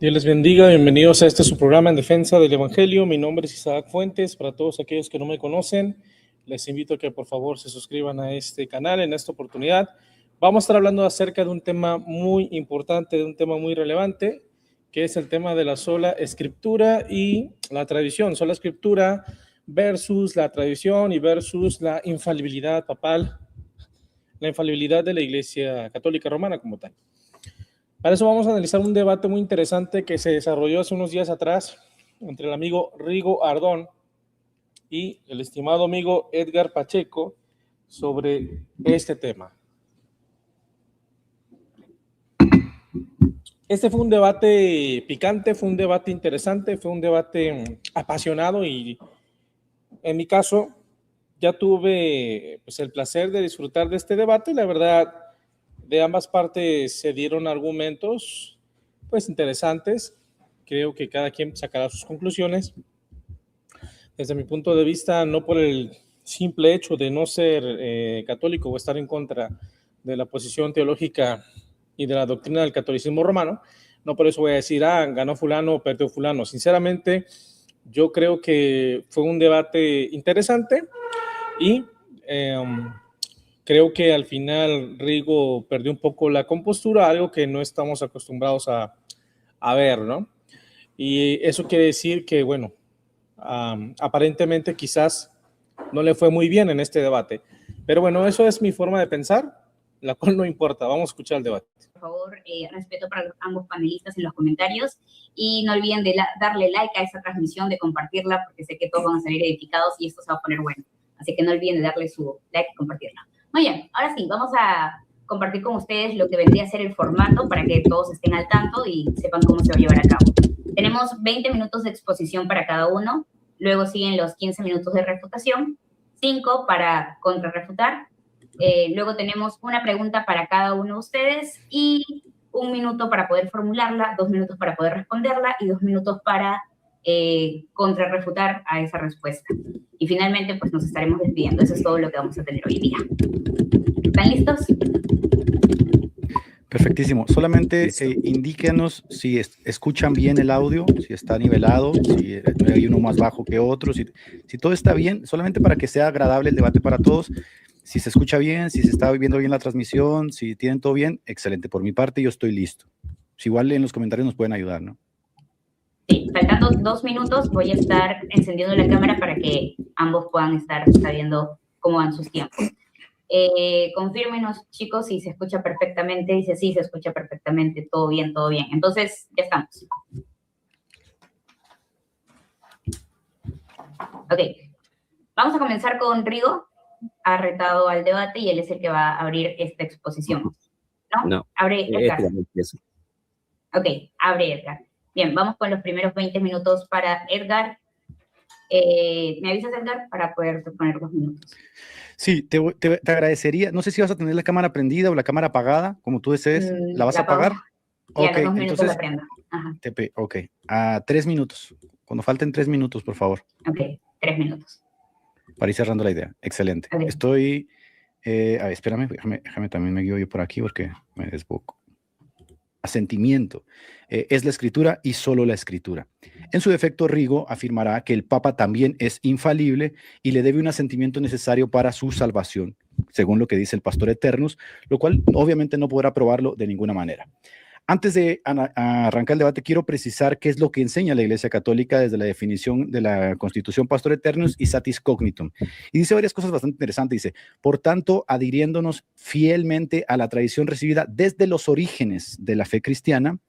Dios les bendiga, bienvenidos a este su programa en defensa del Evangelio. Mi nombre es Isaac Fuentes. Para todos aquellos que no me conocen, les invito a que por favor se suscriban a este canal. En esta oportunidad vamos a estar hablando acerca de un tema muy importante, de un tema muy relevante, que es el tema de la sola escritura y la tradición. Sola escritura versus la tradición y versus la infalibilidad papal, la infalibilidad de la Iglesia Católica Romana como tal. Para eso vamos a analizar un debate muy interesante que se desarrolló hace unos días atrás entre el amigo Rigo Ardón y el estimado amigo Edgar Pacheco sobre este tema. Este fue un debate picante, fue un debate interesante, fue un debate apasionado y en mi caso ya tuve el placer de disfrutar de este debate. La verdad, de ambas partes se dieron argumentos interesantes. Creo que cada quien sacará sus conclusiones. Desde mi punto de vista, no por el simple hecho de no ser católico o estar en contra de la posición teológica y de la doctrina del catolicismo romano, no por eso voy a decir, ganó fulano o perdió fulano. Sinceramente, yo creo que fue un debate interesante y creo que al final Rigo perdió un poco la compostura, algo que no estamos acostumbrados a ver, ¿no? Y eso quiere decir que, bueno, aparentemente quizás no le fue muy bien en este debate. Pero bueno, eso es mi forma de pensar, la cual no importa. Vamos a escuchar el debate. Por favor, respeto para ambos panelistas en los comentarios y no olviden de darle like a esta transmisión, de compartirla, porque sé que todos van a salir edificados y esto se va a poner bueno. Así que no olviden de darle su like y compartirla. Muy bien, ahora sí, vamos a compartir con ustedes lo que vendría a ser el formato para que todos estén al tanto y sepan cómo se va a llevar a cabo. Tenemos 20 minutos de exposición para cada uno, luego siguen los 15 minutos de refutación, 5 para contrarrefutar, luego tenemos una pregunta para cada uno de ustedes y 1 minuto para poder formularla, 2 minutos para poder responderla y 2 minutos para contrarrefutar a esa respuesta. Y finalmente, pues nos estaremos despidiendo. Eso es todo lo que vamos a tener hoy día. ¿Están listos? Perfectísimo. Solamente indíquenos si escuchan bien el audio, si está nivelado, si hay uno más bajo que otro, si todo está bien, solamente para que sea agradable el debate para todos. Si se escucha bien, si se está viendo bien la transmisión, si tienen todo bien, excelente. Por mi parte, yo estoy listo. Si igual en los comentarios nos pueden ayudar, ¿no? Sí, faltando 2 minutos voy a estar encendiendo la cámara para que ambos puedan estar sabiendo cómo van sus tiempos. Confírmenos, chicos, si se escucha perfectamente. Dice sí, se escucha perfectamente, todo bien, todo bien. Entonces, ya estamos. Ok, vamos a comenzar con Rigo. Ha retado al debate y él es el que va a abrir esta exposición. ¿No? No. Abre Edgar. Ok, abre Edgar. Bien, vamos con los primeros 20 minutos para Edgar. ¿Me avisas, Edgar, para poder poner 2 minutos? Sí, te agradecería. No sé si vas a tener la cámara prendida o la cámara apagada, como tú desees. ¿La vas a apagar? Y a los 2 minutos la prendo. Ajá. Ok, a 3 minutos. Cuando falten 3 minutos, por favor. Ok, 3 minutos. Para ir cerrando la idea. Excelente. Okay. Estoy... a ver, espérame, déjame también me guío yo por aquí porque me desboco. Asentimiento. Es la escritura y solo la escritura. En su defecto, Rigo afirmará que el Papa también es infalible y le debe un asentimiento necesario para su salvación, según lo que dice el Pastor Eternus, lo cual obviamente no podrá probarlo de ninguna manera. Antes de arrancar el debate, quiero precisar qué es lo que enseña la Iglesia Católica desde la definición de la Constitución Pastor Eternus y Satis Cognitum. Y dice varias cosas bastante interesantes. Dice, por tanto, adhiriéndonos fielmente a la tradición recibida desde los orígenes de la fe cristiana,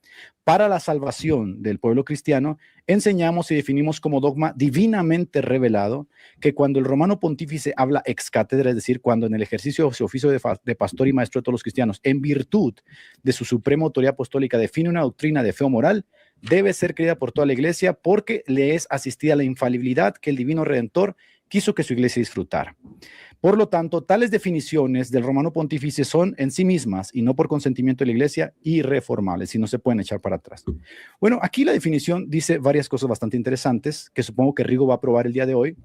para la salvación del pueblo cristiano, enseñamos y definimos como dogma divinamente revelado que cuando el romano pontífice habla ex cátedra, es decir, cuando en el ejercicio de su oficio de pastor y maestro de todos los cristianos, en virtud de su suprema autoridad apostólica, define una doctrina de fe o moral, debe ser creída por toda la iglesia porque le es asistida la infalibilidad que el divino Redentor quiso que su iglesia disfrutara. Por lo tanto, tales definiciones del romano pontífice son en sí mismas y no por consentimiento de la iglesia irreformables y no se pueden echar para atrás. Bueno, aquí la definición dice varias cosas bastante interesantes que supongo que Rigo va a probar el día de hoy.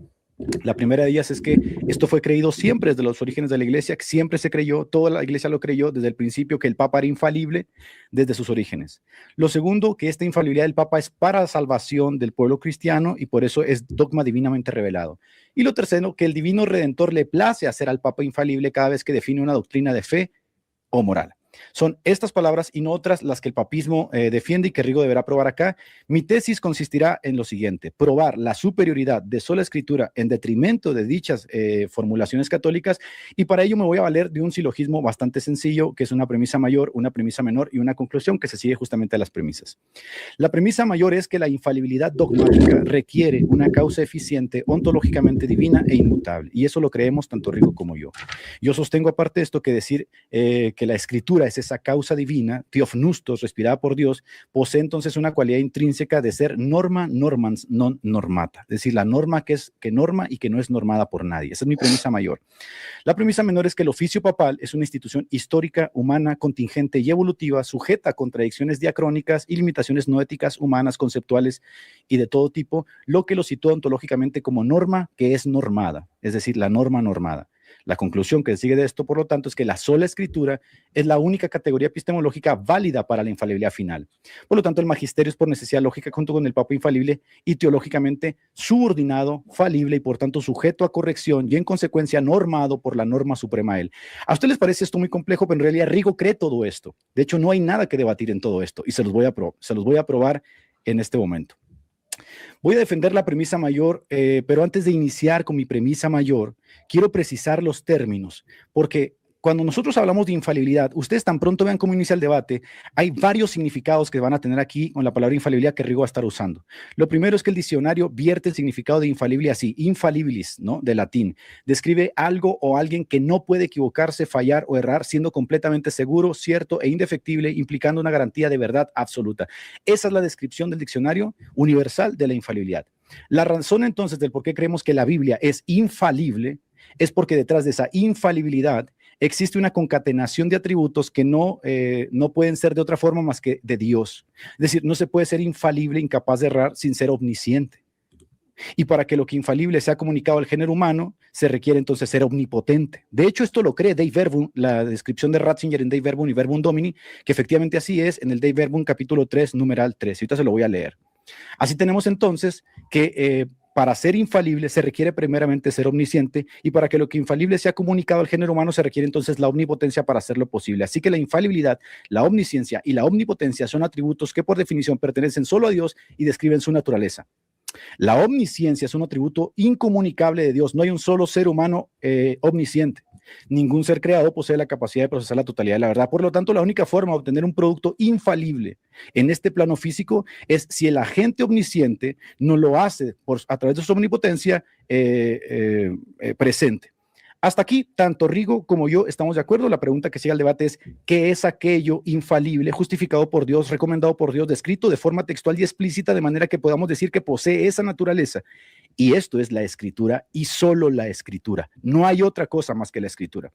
La primera de ellas es que esto fue creído siempre desde los orígenes de la iglesia, siempre se creyó, toda la iglesia lo creyó desde el principio, que el Papa era infalible desde sus orígenes. Lo segundo, que esta infalibilidad del Papa es para la salvación del pueblo cristiano y por eso es dogma divinamente revelado. Y lo tercero, que el divino redentor le place hacer al Papa infalible cada vez que define una doctrina de fe o moral. Son estas palabras y no otras las que el papismo defiende y que Rigo deberá probar acá. Mi tesis consistirá en lo siguiente: probar la superioridad de sola escritura en detrimento de dichas formulaciones católicas, y para ello me voy a valer de un silogismo bastante sencillo, que es una premisa mayor, una premisa menor y una conclusión que se sigue justamente a las premisas. La premisa mayor es que la infalibilidad dogmática requiere una causa eficiente, ontológicamente divina e inmutable, y eso lo creemos tanto Rigo como yo. Yo sostengo aparte de esto que decir que la escritura es esa causa divina, theopneustos, respirada por Dios, posee entonces una cualidad intrínseca de ser norma normans non normata, es decir, la norma que norma y que no es normada por nadie. Esa es mi premisa mayor. La premisa menor es que el oficio papal es una institución histórica, humana, contingente y evolutiva, sujeta a contradicciones diacrónicas y limitaciones no éticas, humanas, conceptuales y de todo tipo, lo que lo sitúa ontológicamente como norma que es normada, es decir, la norma normada. La conclusión que sigue de esto, por lo tanto, es que la sola escritura es la única categoría epistemológica válida para la infalibilidad final. Por lo tanto, el magisterio es por necesidad lógica junto con el Papa infalible y teológicamente subordinado, falible y por tanto sujeto a corrección y en consecuencia normado por la norma suprema a él. ¿A usted les parece esto muy complejo? Pero en realidad Rigo cree todo esto. De hecho, no hay nada que debatir en todo esto y se los voy a probar en este momento. Voy a defender la premisa mayor, pero antes de iniciar con mi premisa mayor, quiero precisar los términos, porque cuando nosotros hablamos de infalibilidad, ustedes tan pronto vean cómo inicia el debate, hay varios significados que van a tener aquí con la palabra infalibilidad que Rigo va a estar usando. Lo primero es que el diccionario vierte el significado de infalible así, infalibilis, ¿no? De latín. Describe algo o alguien que no puede equivocarse, fallar o errar, siendo completamente seguro, cierto e indefectible, implicando una garantía de verdad absoluta. Esa es la descripción del diccionario universal de la infalibilidad. La razón entonces del por qué creemos que la Biblia es infalible es porque detrás de esa infalibilidad existe una concatenación de atributos que no pueden ser de otra forma más que de Dios. Es decir, no se puede ser infalible, incapaz de errar, sin ser omnisciente. Y para que lo que infalible sea comunicado al género humano, se requiere entonces ser omnipotente. De hecho, esto lo cree Dei Verbum, la descripción de Ratzinger en Dei Verbum y Verbum Domini, que efectivamente así es en el Dei Verbum capítulo 3, numeral 3. Ahorita se lo voy a leer. Así tenemos entonces que para ser infalible se requiere primeramente ser omnisciente, y para que lo que infalible sea comunicado al género humano se requiere entonces la omnipotencia para hacerlo posible. Así que la infalibilidad, la omnisciencia y la omnipotencia son atributos que por definición pertenecen solo a Dios y describen su naturaleza. La omnisciencia es un atributo incomunicable de Dios. No hay un solo ser humano omnisciente. Ningún ser creado posee la capacidad de procesar la totalidad de la verdad. Por lo tanto, la única forma de obtener un producto infalible en este plano físico es si el agente omnisciente no lo hace a través de su omnipotencia presente. Hasta aquí, tanto Rigo como yo estamos de acuerdo. La pregunta que sigue al debate es: ¿qué es aquello infalible, justificado por Dios, recomendado por Dios, descrito de forma textual y explícita, de manera que podamos decir que posee esa naturaleza? Y esto es la escritura y solo la escritura. No hay otra cosa más que la escritura.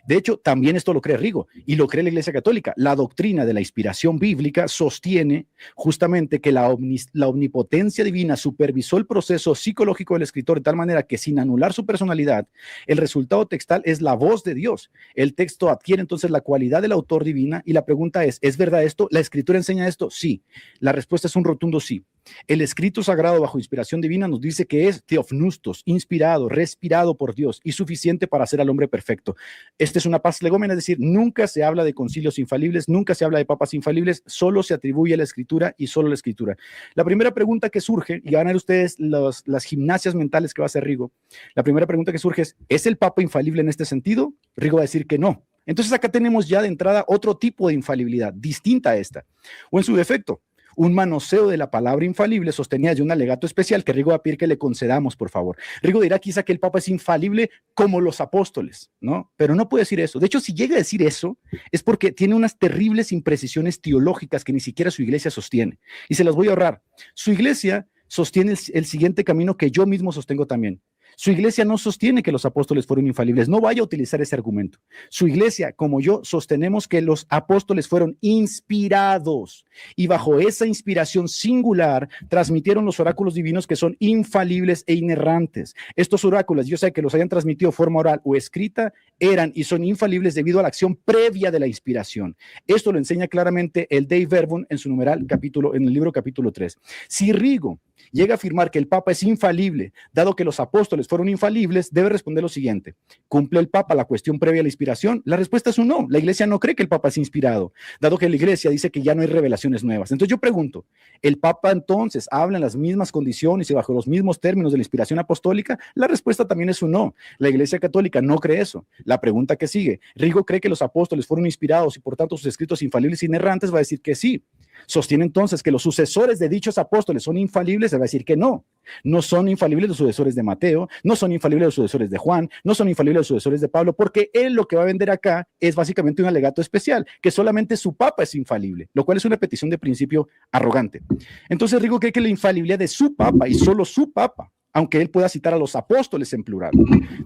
De hecho, también esto lo cree Rigo y lo cree la Iglesia Católica. La doctrina de la inspiración bíblica sostiene justamente que la omnipotencia divina supervisó el proceso psicológico del escritor de tal manera que, sin anular su personalidad, el resultado textual es la voz de Dios. El texto adquiere entonces la cualidad del autor divina, y la pregunta ¿es verdad esto? ¿La escritura enseña esto? Sí. La respuesta es un rotundo sí. El escrito sagrado bajo inspiración divina nos dice que es theopneustos, inspirado, respirado por Dios y suficiente para hacer al hombre perfecto. Esta es una paz legómena, es decir, nunca se habla de concilios infalibles, nunca se habla de papas infalibles, solo se atribuye a la escritura y solo la escritura. La primera pregunta que surge, y van a ver ustedes las gimnasias mentales que va a hacer Rigo, la primera pregunta que surge ¿es el papa infalible en este sentido? Rigo va a decir que no. Entonces acá tenemos ya de entrada otro tipo de infalibilidad, distinta a esta, o en su defecto, un manoseo de la palabra infalible sostenida de un alegato especial que Rigo va a pedir que le concedamos, por favor. Rigo dirá quizá que el Papa es infalible como los apóstoles, ¿no? Pero no puede decir eso. De hecho, si llega a decir eso, es porque tiene unas terribles imprecisiones teológicas que ni siquiera su iglesia sostiene. Y se las voy a ahorrar. Su iglesia sostiene el siguiente camino que yo mismo sostengo también. Su iglesia no sostiene que los apóstoles fueron infalibles. No vaya a utilizar ese argumento. Su iglesia, como yo, sostenemos que los apóstoles fueron inspirados y bajo esa inspiración singular transmitieron los oráculos divinos que son infalibles e inerrantes. Estos oráculos, yo sé que los hayan transmitido de forma oral o escrita, eran y son infalibles debido a la acción previa de la inspiración. Esto lo enseña claramente el Dei Verbum en su numeral capítulo, en el libro capítulo 3. Si Rigo llega a afirmar que el Papa es infalible, dado que los apóstoles fueron infalibles, debe responder lo siguiente: ¿cumple el Papa la cuestión previa a la inspiración? La respuesta es un no. La iglesia no cree que el Papa es inspirado, dado que la iglesia dice que ya no hay revelaciones nuevas. Entonces yo pregunto, ¿el Papa entonces habla en las mismas condiciones y bajo los mismos términos de la inspiración apostólica? La respuesta también es un no. La iglesia católica no cree eso. La pregunta que sigue, ¿Rigo cree que los apóstoles fueron inspirados y por tanto sus escritos infalibles e inerrantes? Va a decir que sí. ¿Sostiene entonces que los sucesores de dichos apóstoles son infalibles? Se va a decir que no. No son infalibles los sucesores de Mateo, no son infalibles los sucesores de Juan, no son infalibles los sucesores de Pablo, porque él lo que va a vender acá es básicamente un alegato especial, que solamente su papa es infalible, lo cual es una petición de principio arrogante. Entonces Rigo cree que la infalibilidad de su papa y solo su papa, aunque él pueda citar a los apóstoles en plural.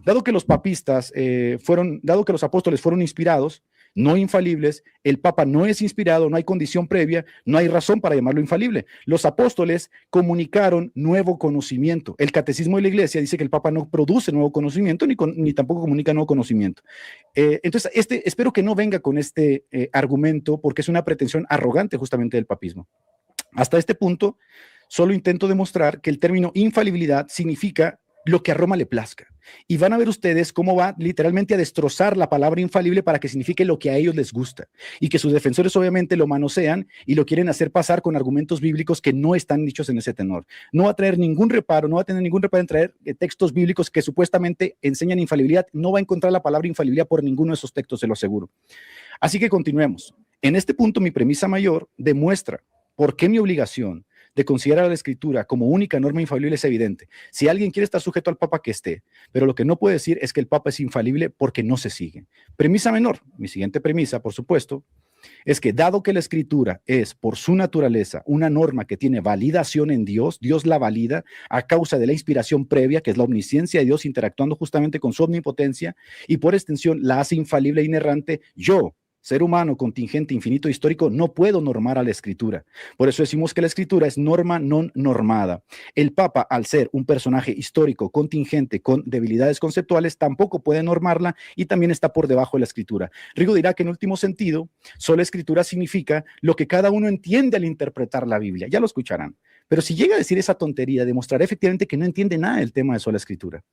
Dado que los apóstoles fueron inspirados, no infalibles, el Papa no es inspirado, no hay condición previa, no hay razón para llamarlo infalible. Los apóstoles comunicaron nuevo conocimiento. El catecismo de la iglesia dice que el Papa no produce nuevo conocimiento ni tampoco comunica nuevo conocimiento. Entonces, espero que no venga con este argumento porque es una pretensión arrogante justamente del papismo. Hasta este punto, solo intento demostrar que el término infalibilidad significa lo que a Roma le plazca. Y van a ver ustedes cómo va literalmente a destrozar la palabra infalible para que signifique lo que a ellos les gusta. Y que sus defensores obviamente lo manosean y lo quieren hacer pasar con argumentos bíblicos que no están dichos en ese tenor. No va a traer ningún reparo, no va a tener ningún reparo en traer textos bíblicos que supuestamente enseñan infalibilidad. No va a encontrar la palabra infalibilidad por ninguno de esos textos, se lo aseguro. Así que continuemos. En este punto, mi premisa mayor demuestra por qué mi obligación de considerar a la Escritura como única norma infalible es evidente. Si alguien quiere estar sujeto al Papa, que esté, pero lo que no puede decir es que el Papa es infalible porque no se sigue. Premisa menor, mi siguiente premisa, por supuesto, es que dado que la Escritura es por su naturaleza una norma que tiene validación en Dios, Dios la valida a causa de la inspiración previa, que es la omnisciencia de Dios interactuando justamente con su omnipotencia, y por extensión la hace infalible e inerrante, yo, ser humano, contingente, infinito, histórico, no puedo normar a la Escritura. Por eso decimos que la Escritura es norma non normada. El Papa, al ser un personaje histórico, contingente, con debilidades conceptuales, tampoco puede normarla y también está por debajo de la Escritura. Rigo dirá que en último sentido, sola Escritura significa lo que cada uno entiende al interpretar la Biblia. Ya lo escucharán. Pero si llega a decir esa tontería, demostrará efectivamente que no entiende nada del tema de sola Escritura.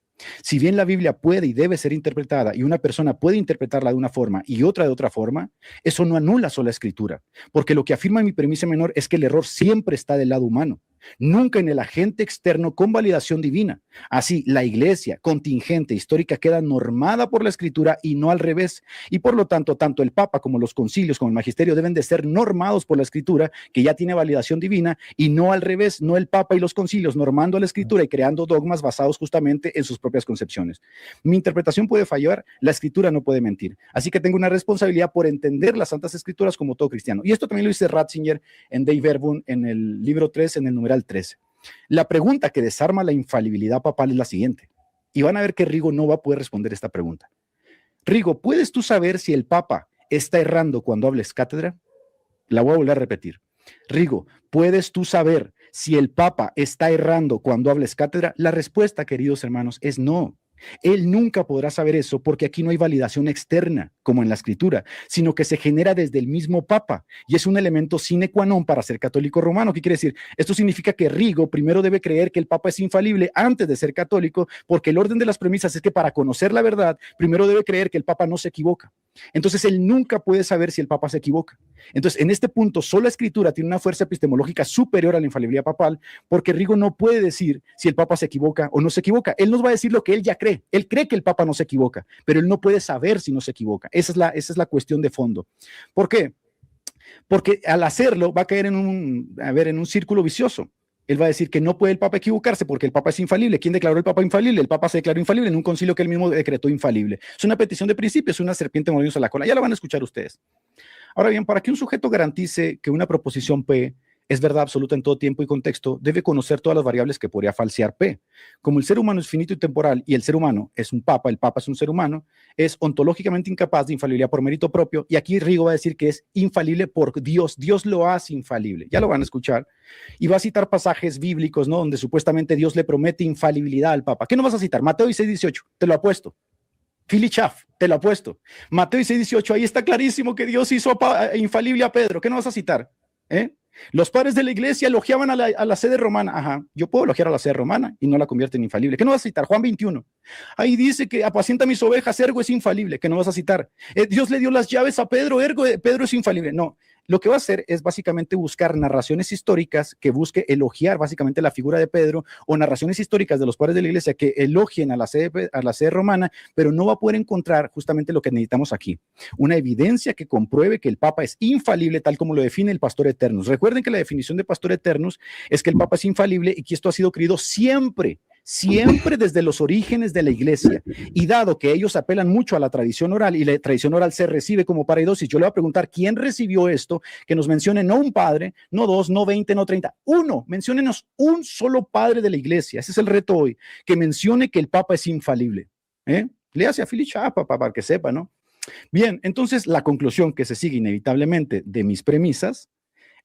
Si bien la Biblia puede y debe ser interpretada y una persona puede interpretarla de una forma y otra de otra forma, eso no anula sola Escritura, porque lo que afirma mi premisa menor es que el error siempre está del lado humano, nunca en el agente externo con validación divina. Así, la iglesia contingente histórica queda normada por la Escritura y no al revés, y por lo tanto, tanto el Papa como los concilios, como el magisterio deben de ser normados por la Escritura, que ya tiene validación divina, y no al revés, no el Papa y los concilios normando a la Escritura y creando dogmas basados justamente en sus propias concepciones. Mi interpretación puede fallar, la Escritura no puede mentir, así que tengo una responsabilidad por entender las Santas Escrituras como todo cristiano, y esto también lo dice Ratzinger en Dei Verbum, en el libro 3, en el numeral 13. La pregunta que desarma la infalibilidad papal es la siguiente, y van a ver que Rigo no va a poder responder esta pregunta. Rigo, ¿puedes tú saber si el Papa está errando cuando hables cátedra? La voy a volver a repetir. Rigo, ¿puedes tú saber si el Papa está errando cuando hables cátedra? La respuesta, queridos hermanos, es no. Él nunca podrá saber eso porque aquí no hay validación externa, como en la Escritura, sino que se genera desde el mismo Papa y es un elemento sine qua non para ser católico romano. ¿Qué quiere decir? Esto significa que Rigo primero debe creer que el Papa es infalible antes de ser católico, porque el orden de las premisas es que para conocer la verdad, primero debe creer que el Papa no se equivoca. Entonces él nunca puede saber si el Papa se equivoca. Entonces en este punto solo la Escritura tiene una fuerza epistemológica superior a la infalibilidad papal, porque Rigo no puede decir si el Papa se equivoca o no se equivoca. Él nos va a decir lo que él ya cree. Él cree que el Papa no se equivoca, pero él no puede saber si no se equivoca. Esa es la cuestión de fondo. ¿Por qué? Porque al hacerlo va a caer en un círculo vicioso. Él va a decir que no puede el Papa equivocarse porque el Papa es infalible. ¿Quién declaró el Papa infalible? El Papa se declaró infalible en un concilio que él mismo decretó infalible. Es una petición de principio, es una serpiente mordiéndose la cola. Ya la van a escuchar ustedes. Ahora bien, para que un sujeto garantice que una proposición P es verdad absoluta en todo tiempo y contexto, debe conocer todas las variables que podría falsear P. Como el ser humano es finito y temporal y el ser humano es un papa, el papa es un ser humano, es ontológicamente incapaz de infalibilidad por mérito propio, y aquí Rigo va a decir que es infalible por Dios. Dios lo hace infalible. Ya lo van a escuchar. Y va a citar pasajes bíblicos, ¿no? Donde supuestamente Dios le promete infalibilidad al papa. ¿Qué no vas a citar? Mateo 6:18, te lo apuesto. Philly Schaff, te lo apuesto. Mateo 6:18, ahí está clarísimo que Dios hizo infalible a Pedro. ¿Qué no vas a citar? Los padres de la iglesia elogiaban a la sede romana. Ajá, yo puedo elogiar a la sede romana y no la convierte en infalible. ¿Qué no vas a citar? Juan 21. Ahí dice que apacienta mis ovejas, ergo es infalible. ¿Qué no vas a citar? Dios le dio las llaves a Pedro, ergo Pedro es infalible. No. Lo que va a hacer es básicamente buscar narraciones históricas que busque elogiar básicamente la figura de Pedro, o narraciones históricas de los padres de la iglesia que elogien a la sede romana, pero no va a poder encontrar justamente lo que necesitamos aquí, una evidencia que compruebe que el Papa es infalible tal como lo define el Pastor Eternus. Recuerden que la definición de Pastor Eternus es que el Papa es infalible y que esto ha sido creído siempre desde los orígenes de la iglesia, y dado que ellos apelan mucho a la tradición oral y la tradición oral se recibe como pareidosis, yo le voy a preguntar quién recibió esto, que nos mencione no un padre, no dos, no 20, no 30, uno, menciónenos un solo padre de la iglesia. Ese es el reto hoy, que mencione que el Papa es infalible. Léase a Philly Schaff para que sepa, ¿no? Bien, entonces la conclusión que se sigue inevitablemente de mis premisas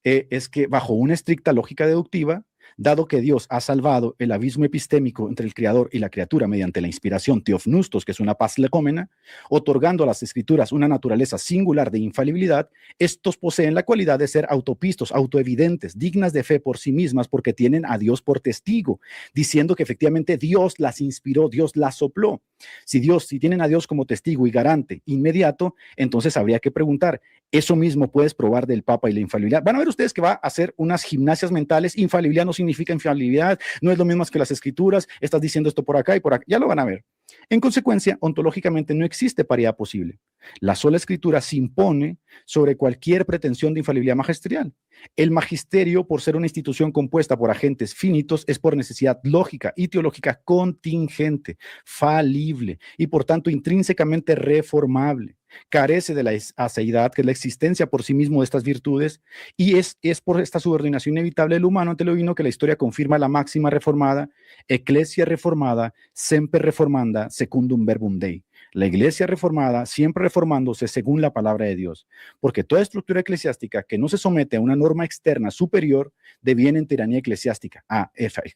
es que bajo una estricta lógica deductiva, dado que Dios ha salvado el abismo epistémico entre el creador y la criatura mediante la inspiración teofnustos, que es una paz lecómena, otorgando a las escrituras una naturaleza singular de infalibilidad, estos poseen la cualidad de ser autopistos, autoevidentes, dignas de fe por sí mismas, porque tienen a Dios por testigo, diciendo que efectivamente Dios las inspiró, Dios las sopló. Si tienen a Dios como testigo y garante inmediato, entonces habría que preguntar, ¿eso mismo puedes probar del Papa y la infalibilidad? Van a ver ustedes que va a hacer unas gimnasias mentales. Infalibilidad no significa infalibilidad, no es lo mismo que las escrituras, estás diciendo esto por acá y por acá, ya lo van a ver. En consecuencia, ontológicamente no existe paridad posible. La sola escritura se impone sobre cualquier pretensión de infalibilidad magisterial. El magisterio, por ser una institución compuesta por agentes finitos, es por necesidad lógica y teológica contingente, falible y por tanto intrínsecamente reformable. Carece de la aceidad, que es la existencia por sí mismo de estas virtudes, y es por esta subordinación inevitable del humano ante lo divino que la historia confirma la máxima reformada, ecclesia reformada, semper reformanda, secundum verbum Dei. La iglesia reformada, siempre reformándose según la palabra de Dios, porque toda estructura eclesiástica que no se somete a una norma externa superior deviene en tiranía eclesiástica.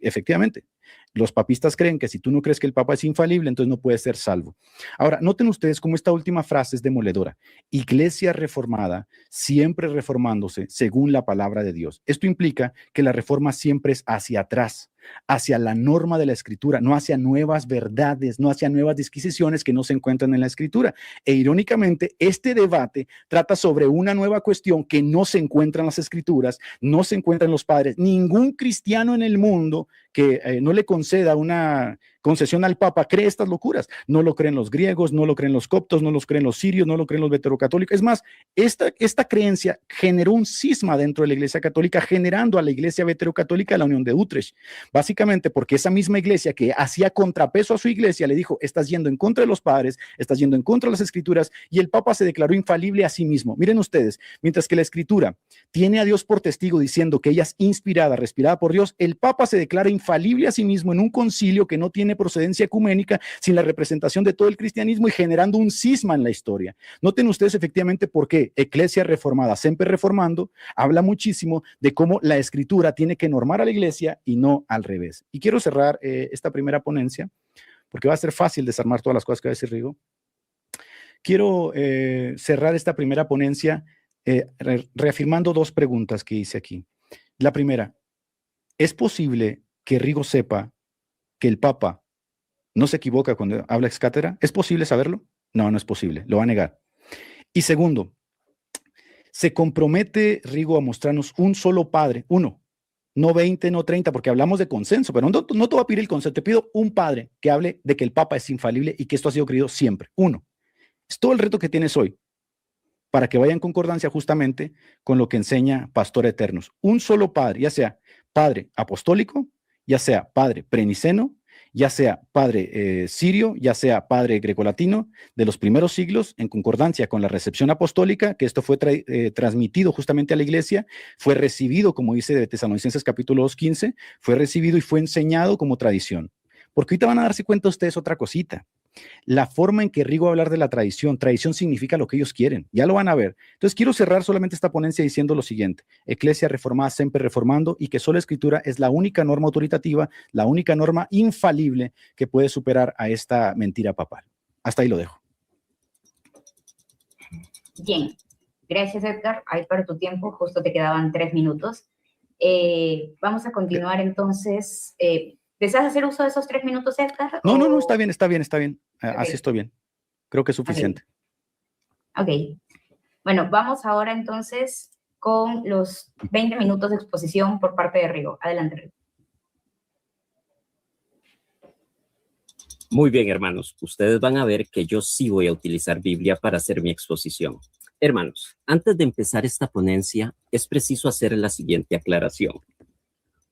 Efectivamente, los papistas creen que si tú no crees que el Papa es infalible, entonces no puedes ser salvo. Ahora, noten ustedes cómo esta última frase es demoledora. Iglesia reformada, siempre reformándose según la palabra de Dios. Esto implica que la reforma siempre es hacia atrás, hacia la norma de la escritura, no hacia nuevas verdades, no hacia nuevas disquisiciones que no se encuentran en la escritura. E irónicamente, este debate trata sobre una nueva cuestión que no se encuentra en las escrituras, no se encuentra en los padres. Ningún cristiano en el mundo que no le conceda una concesión al Papa cree estas locuras. No lo creen los griegos, no lo creen los coptos, no lo creen los sirios, no lo creen los veterocatólicos. Es más, esta creencia generó un cisma dentro de la Iglesia Católica, generando a la Iglesia veterocatólica de la Unión de Utrecht. Básicamente porque esa misma iglesia que hacía contrapeso a su iglesia le dijo, estás yendo en contra de los padres, estás yendo en contra de las escrituras, y el Papa se declaró infalible a sí mismo. Miren ustedes, mientras que la escritura tiene a Dios por testigo diciendo que ella es inspirada, respirada por Dios, el Papa se declara infalible a sí mismo en un concilio que no tiene procedencia ecuménica, sin la representación de todo el cristianismo y generando un cisma en la historia. Noten ustedes efectivamente por qué Ecclesia reformada, siempre reformando, habla muchísimo de cómo la escritura tiene que normar a la iglesia y no al revés. Y quiero cerrar esta primera ponencia, porque va a ser fácil desarmar todas las cosas que va a decir Rigo. Quiero cerrar esta primera ponencia reafirmando dos preguntas que hice aquí. La primera, ¿es posible que Rigo sepa que el Papa no se equivoca cuando habla ex cátedra? ¿Es posible saberlo? No, no es posible, lo va a negar. Y segundo, ¿se compromete Rigo a mostrarnos un solo padre, uno, no 20, no 30, porque hablamos de consenso, pero no te voy a pedir el consenso, te pido un padre que hable de que el Papa es infalible y que esto ha sido creído siempre? Uno. Es todo el reto que tienes hoy, para que vaya en concordancia justamente con lo que enseña Pastor Eternus. Un solo padre, ya sea padre apostólico, ya sea padre preniceno, ya sea padre sirio, ya sea padre grecolatino, de los primeros siglos, en concordancia con la recepción apostólica, que esto fue transmitido justamente a la iglesia, fue recibido, como dice de Tesalonicenses capítulo 2:15, fue recibido y fue enseñado como tradición. Porque ahorita van a darse cuenta ustedes otra cosita. La forma en que Rigo va a hablar de la tradición significa lo que ellos quieren, ya lo van a ver. Entonces quiero cerrar solamente esta ponencia diciendo lo siguiente: Eclesia reformada, siempre reformando, y que sola escritura es la única norma autoritativa, la única norma infalible que puede superar a esta mentira papal. Hasta ahí lo dejo. Bien, gracias Edgar, ahí para tu tiempo, justo te quedaban 3 minutos. Vamos a continuar entonces. ¿Deseas hacer uso de esos 3 minutos, Edgar? No, está bien. Okay. Así estoy bien. Creo que es suficiente. Ok. Bueno, vamos ahora entonces con los 20 minutos de exposición por parte de Rigo. Adelante, Rigo. Muy bien, hermanos. Ustedes van a ver que yo sí voy a utilizar Biblia para hacer mi exposición. Hermanos, antes de empezar esta ponencia, es preciso hacer la siguiente aclaración.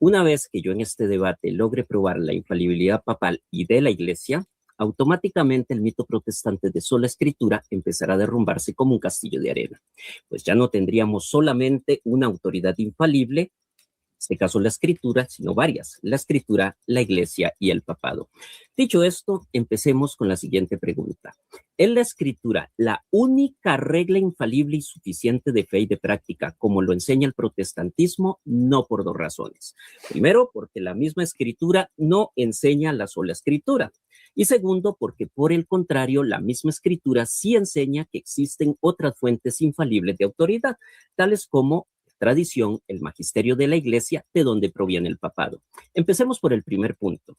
Una vez que yo en este debate logre probar la infalibilidad papal y de la Iglesia, automáticamente el mito protestante de sola escritura empezará a derrumbarse como un castillo de arena. Pues ya no tendríamos solamente una autoridad infalible, en este caso la escritura, sino varias: la escritura, la iglesia y el papado. Dicho esto, empecemos con la siguiente pregunta. ¿Es la escritura la única regla infalible y suficiente de fe y de práctica, como lo enseña el protestantismo? No, por 2 razones. Primero, porque la misma escritura no enseña la sola escritura. Y segundo, porque por el contrario, la misma escritura sí enseña que existen otras fuentes infalibles de autoridad, tales como tradición, el magisterio de la iglesia, de donde proviene el papado. Empecemos por el primer punto.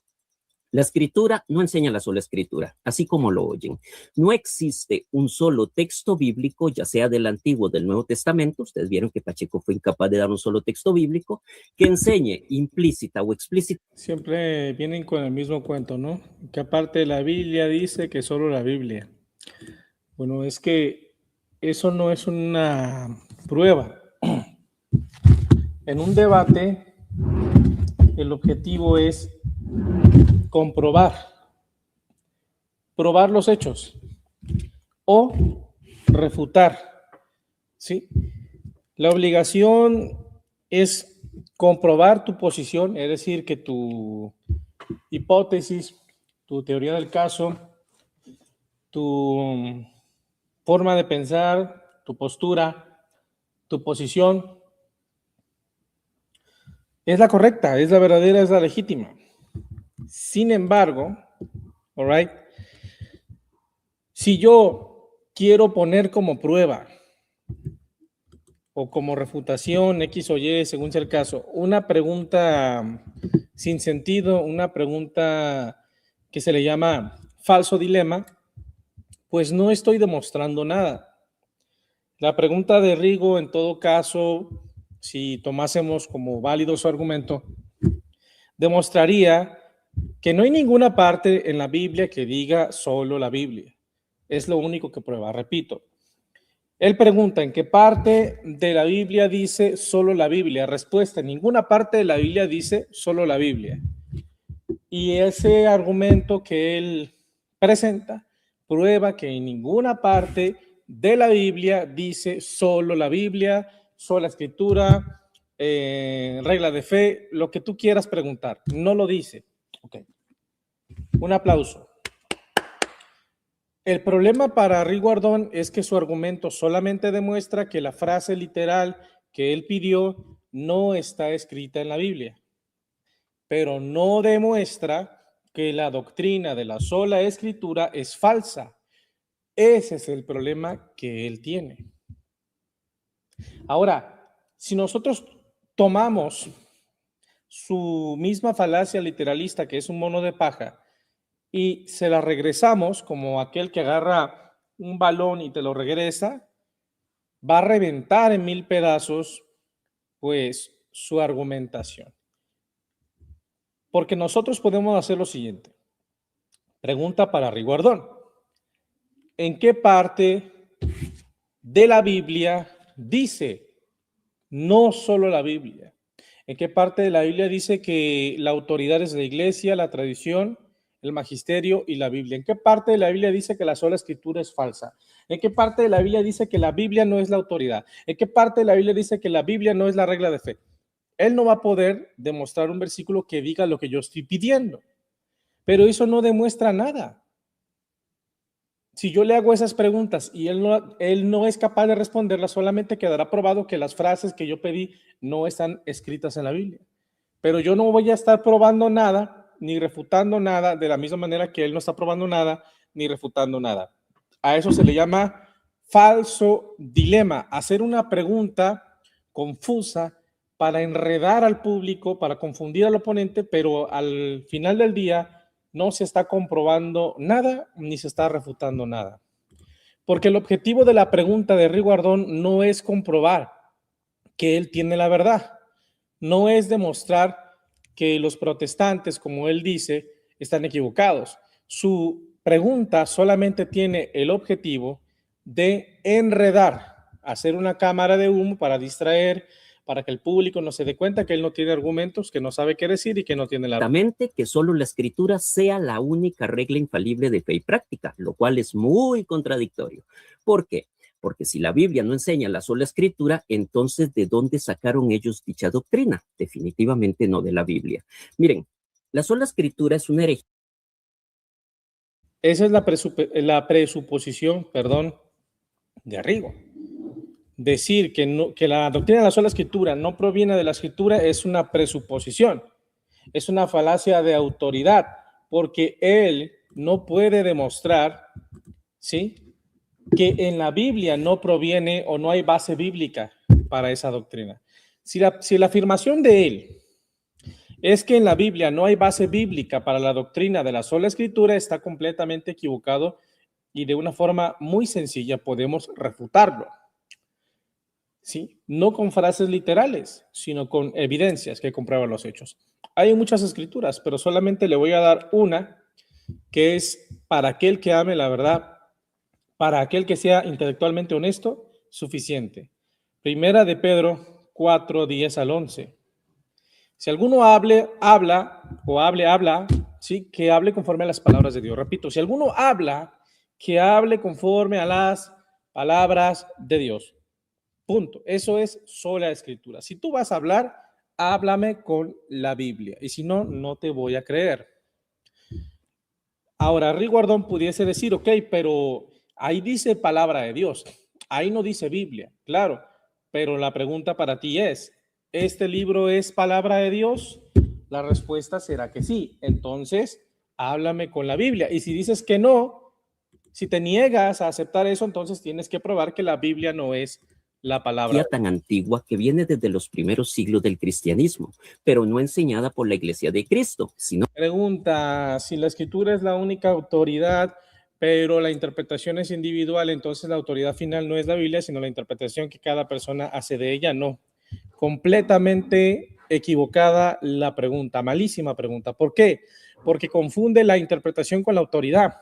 La escritura no enseña la sola escritura, así como lo oyen. No existe un solo texto bíblico, ya sea del Antiguo o del Nuevo Testamento, ustedes vieron que Pacheco fue incapaz de dar un solo texto bíblico, que enseñe implícita o explícita. Siempre vienen con el mismo cuento, ¿no? Que aparte la Biblia dice que solo la Biblia. Bueno, es que eso no es una prueba. En un debate, el objetivo es probar los hechos o refutar, ¿sí? La obligación es comprobar tu posición, es decir, que tu hipótesis, tu teoría del caso, tu forma de pensar, tu postura, tu posición es la correcta, es la verdadera, es la legítima. Sin embargo, all right, si yo quiero poner como prueba o como refutación X o Y, según sea el caso, una pregunta sin sentido, una pregunta que se le llama falso dilema, pues no estoy demostrando nada. La pregunta de Rigo, en todo caso, si tomásemos como válido su argumento, demostraría que no hay ninguna parte en la Biblia que diga solo la Biblia. Es lo único que prueba. Repito, él pregunta en qué parte de la Biblia dice solo la Biblia. Respuesta: en ninguna parte de la Biblia dice solo la Biblia. Y ese argumento que él presenta prueba que en ninguna parte de la Biblia dice solo la Biblia, sola escritura, regla de fe, lo que tú quieras preguntar. No lo dice. Okay. Un aplauso. El problema para Rigo Ardón es que su argumento solamente demuestra que la frase literal que él pidió no está escrita en la Biblia, pero no demuestra que la doctrina de la sola escritura es falsa. Ese es el problema que él tiene. Ahora, si nosotros tomamos su misma falacia literalista, que es un mono de paja, y se la regresamos como aquel que agarra un balón y te lo regresa, va a reventar en 1000 pedazos, pues, su argumentación. Porque nosotros podemos hacer lo siguiente. Pregunta para Rigo Ardón. ¿En qué parte de la Biblia dice, no solo la Biblia, en qué parte de la Biblia dice que la autoridad es la iglesia, la tradición el magisterio y la Biblia. ¿En qué parte de la Biblia dice que la sola escritura es falsa? ¿En qué parte de la Biblia dice que la Biblia no es la autoridad? ¿En qué parte de la Biblia dice que la Biblia no es la regla de fe? Él no va a poder demostrar un versículo que diga lo que yo estoy pidiendo, pero eso no demuestra nada. Si yo le hago esas preguntas y él no es capaz de responderlas, solamente quedará probado que las frases que yo pedí no están escritas en la Biblia. Pero yo no voy a estar probando nada, ni refutando nada, de la misma manera que él no está probando nada, ni refutando nada. A eso se le llama falso dilema, hacer una pregunta confusa para enredar al público, para confundir al oponente, pero al final del día no se está comprobando nada ni se está refutando nada. Porque el objetivo de la pregunta de Riguardón no es comprobar que él tiene la verdad, no es demostrar que los protestantes, como él dice, están equivocados. Su pregunta solamente tiene el objetivo de enredar, hacer una cámara de humo para distraer, para que el público no se dé cuenta que él no tiene argumentos, que no sabe qué decir y que no tiene la verdad. Que solo la escritura sea la única regla infalible de fe y práctica, lo cual es muy contradictorio. ¿Por qué? Porque si la Biblia no enseña la sola escritura, entonces ¿de dónde sacaron ellos dicha doctrina? Definitivamente no de la Biblia. Miren, la sola escritura es una herejía. Esa es la presuposición, de Arrigo. Decir que la doctrina de la sola escritura no proviene de la escritura es una presuposición, es una falacia de autoridad, porque él no puede demostrar, ¿sí?, que en la Biblia no proviene o no hay base bíblica para esa doctrina. Si la afirmación de él es que en la Biblia no hay base bíblica para la doctrina de la sola escritura, está completamente equivocado y de una forma muy sencilla podemos refutarlo. ¿Sí? No con frases literales, sino con evidencias que comprueban los hechos. Hay muchas escrituras, pero solamente le voy a dar una que es para aquel que ame la verdad, para aquel que sea intelectualmente honesto, suficiente. Primera de Pedro 4, 10 al 11. Si alguno habla, ¿sí?, que hable conforme a las palabras de Dios. Repito, si alguno habla, que hable conforme a las palabras de Dios. Punto. Eso es sola escritura. Si tú vas a hablar, háblame con la Biblia. Y si no, no te voy a creer. Ahora, Riguardón pudiese decir, ok, pero ahí dice palabra de Dios. Ahí no dice Biblia. Claro, pero la pregunta para ti es, ¿este libro es palabra de Dios? La respuesta será que sí. Entonces, háblame con la Biblia. Y si dices que no, si te niegas a aceptar eso, entonces tienes que probar que la Biblia no es la palabra tan antigua que viene desde los primeros siglos del cristianismo, pero no enseñada por la Iglesia de Cristo, sino... Pregunta, si la escritura es la única autoridad, pero la interpretación es individual, entonces la autoridad final no es la Biblia, sino la interpretación que cada persona hace de ella. No, completamente equivocada la pregunta, malísima pregunta. ¿Por qué? Porque confunde la interpretación con la autoridad.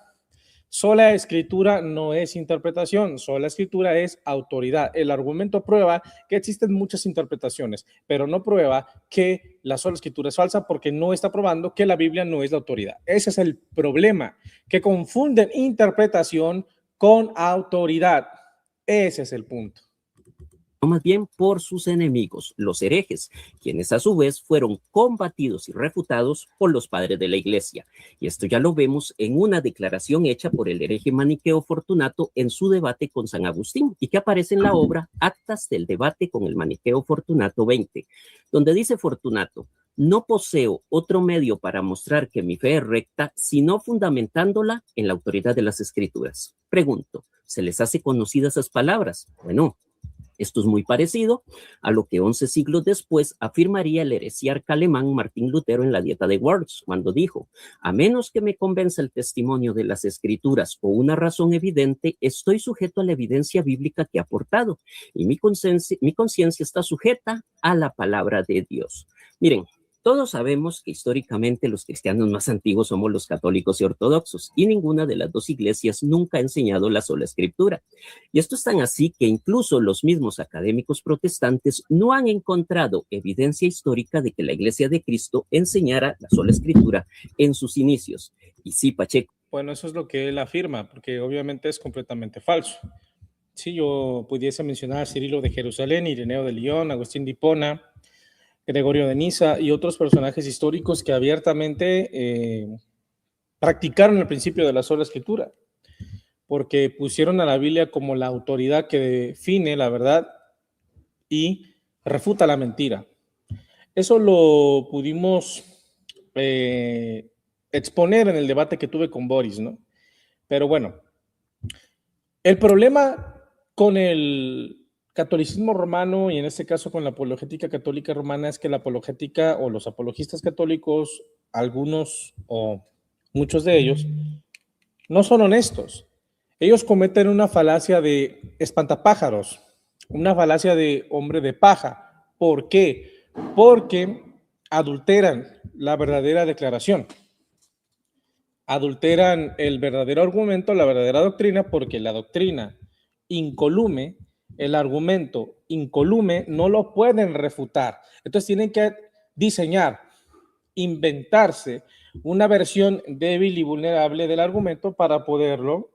Sola escritura no es interpretación, sola escritura es autoridad. El argumento prueba que existen muchas interpretaciones, pero no prueba que la sola escritura es falsa porque no está probando que la Biblia no es la autoridad. Ese es el problema, que confunden interpretación con autoridad. Ese es el punto. Más bien por sus enemigos, los herejes, quienes a su vez fueron combatidos y refutados por los padres de la Iglesia. Y esto ya lo vemos en una declaración hecha por el hereje maniqueo Fortunato en su debate con San Agustín, y que aparece en la obra Actas del debate con el maniqueo Fortunato 20, donde dice Fortunato: no poseo otro medio para mostrar que mi fe es recta, sino fundamentándola en la autoridad de las Escrituras. Pregunto, ¿se les hace conocidas esas palabras? Bueno, esto es muy parecido a lo que 11 siglos después afirmaría el heresiarca alemán Martín Lutero en la Dieta de Worms, cuando dijo: a menos que me convenza el testimonio de las Escrituras o una razón evidente, estoy sujeto a la evidencia bíblica que ha aportado, y mi conciencia está sujeta a la palabra de Dios. Miren, todos sabemos que históricamente los cristianos más antiguos somos los católicos y ortodoxos, y ninguna de las dos iglesias nunca ha enseñado la sola escritura. Y esto es tan así que incluso los mismos académicos protestantes no han encontrado evidencia histórica de que la Iglesia de Cristo enseñara la sola escritura en sus inicios. Y sí, Pacheco. Bueno, eso es lo que él afirma, porque obviamente es completamente falso. Si yo pudiese mencionar a Cirilo de Jerusalén, Ireneo de Lyon, Agustín de Hipona, Gregorio de Niza y otros personajes históricos que abiertamente practicaron el principio de la sola escritura, porque pusieron a la Biblia como la autoridad que define la verdad y refuta la mentira. Eso lo pudimos exponer en el debate que tuve con Boris, ¿no? Pero bueno, el problema con el catolicismo romano y en este caso con la apologética católica romana es que la apologética o los apologistas católicos, algunos o muchos de ellos, no son honestos. Ellos cometen una falacia de espantapájaros, una falacia de hombre de paja. ¿Por qué? Porque adulteran la verdadera declaración. Adulteran el verdadero argumento, la verdadera doctrina, porque la doctrina incolume, el argumento incolume, no lo pueden refutar. Entonces tienen que diseñar, inventarse una versión débil y vulnerable del argumento para poderlo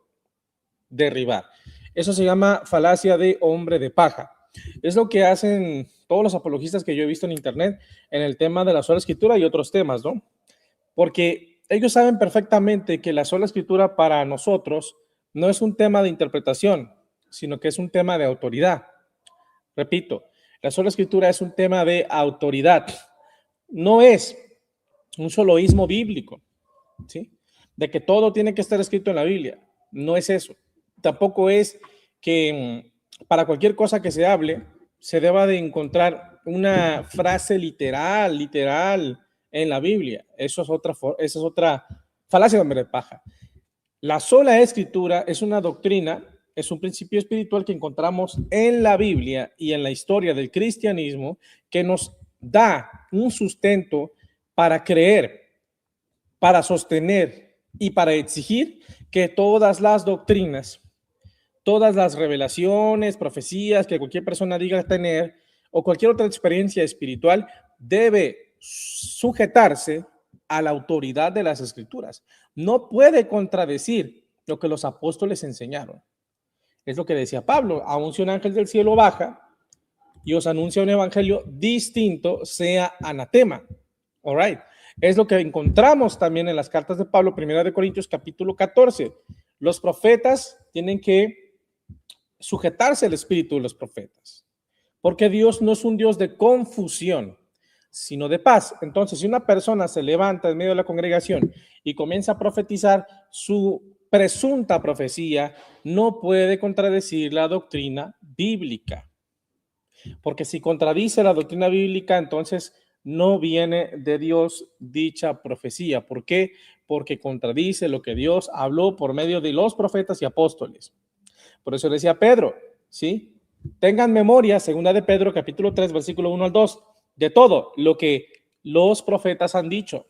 derribar. Eso se llama falacia de hombre de paja. Es lo que hacen todos los apologistas que yo he visto en internet en el tema de la sola escritura y otros temas, ¿no? Porque ellos saben perfectamente que la sola escritura para nosotros no es un tema de interpretación, sino que es un tema de autoridad. Repito, la sola escritura es un tema de autoridad. No es un soloísmo bíblico, ¿sí? De que todo tiene que estar escrito en la Biblia. No es eso. Tampoco es que para cualquier cosa que se hable se deba de encontrar una frase literal en la Biblia. Esa es otra falacia de hombre de paja. La sola escritura es una doctrina, es un principio espiritual que encontramos en la Biblia y en la historia del cristianismo que nos da un sustento para creer, para sostener y para exigir que todas las doctrinas, todas las revelaciones, profecías que cualquier persona diga tener o cualquier otra experiencia espiritual debe sujetarse a la autoridad de las escrituras. No puede contradecir lo que los apóstoles enseñaron. Es lo que decía Pablo, aun si un ángel del cielo baja y os anuncia un evangelio distinto, sea anatema. All right. Es lo que encontramos también en las cartas de Pablo, 1 Corintios capítulo 14. Los profetas tienen que sujetarse al espíritu de los profetas, porque Dios no es un Dios de confusión, sino de paz. Entonces, si una persona se levanta en medio de la congregación y comienza a profetizar su presunta profecía, no puede contradecir la doctrina bíblica, porque si contradice la doctrina bíblica, entonces no viene de Dios dicha profecía. ¿Por qué? Porque contradice lo que Dios habló por medio de los profetas y apóstoles. Por eso decía Pedro, ¿sí? Tengan memoria, segunda de Pedro, capítulo 3, versículo 1 al 2, de todo lo que los profetas han dicho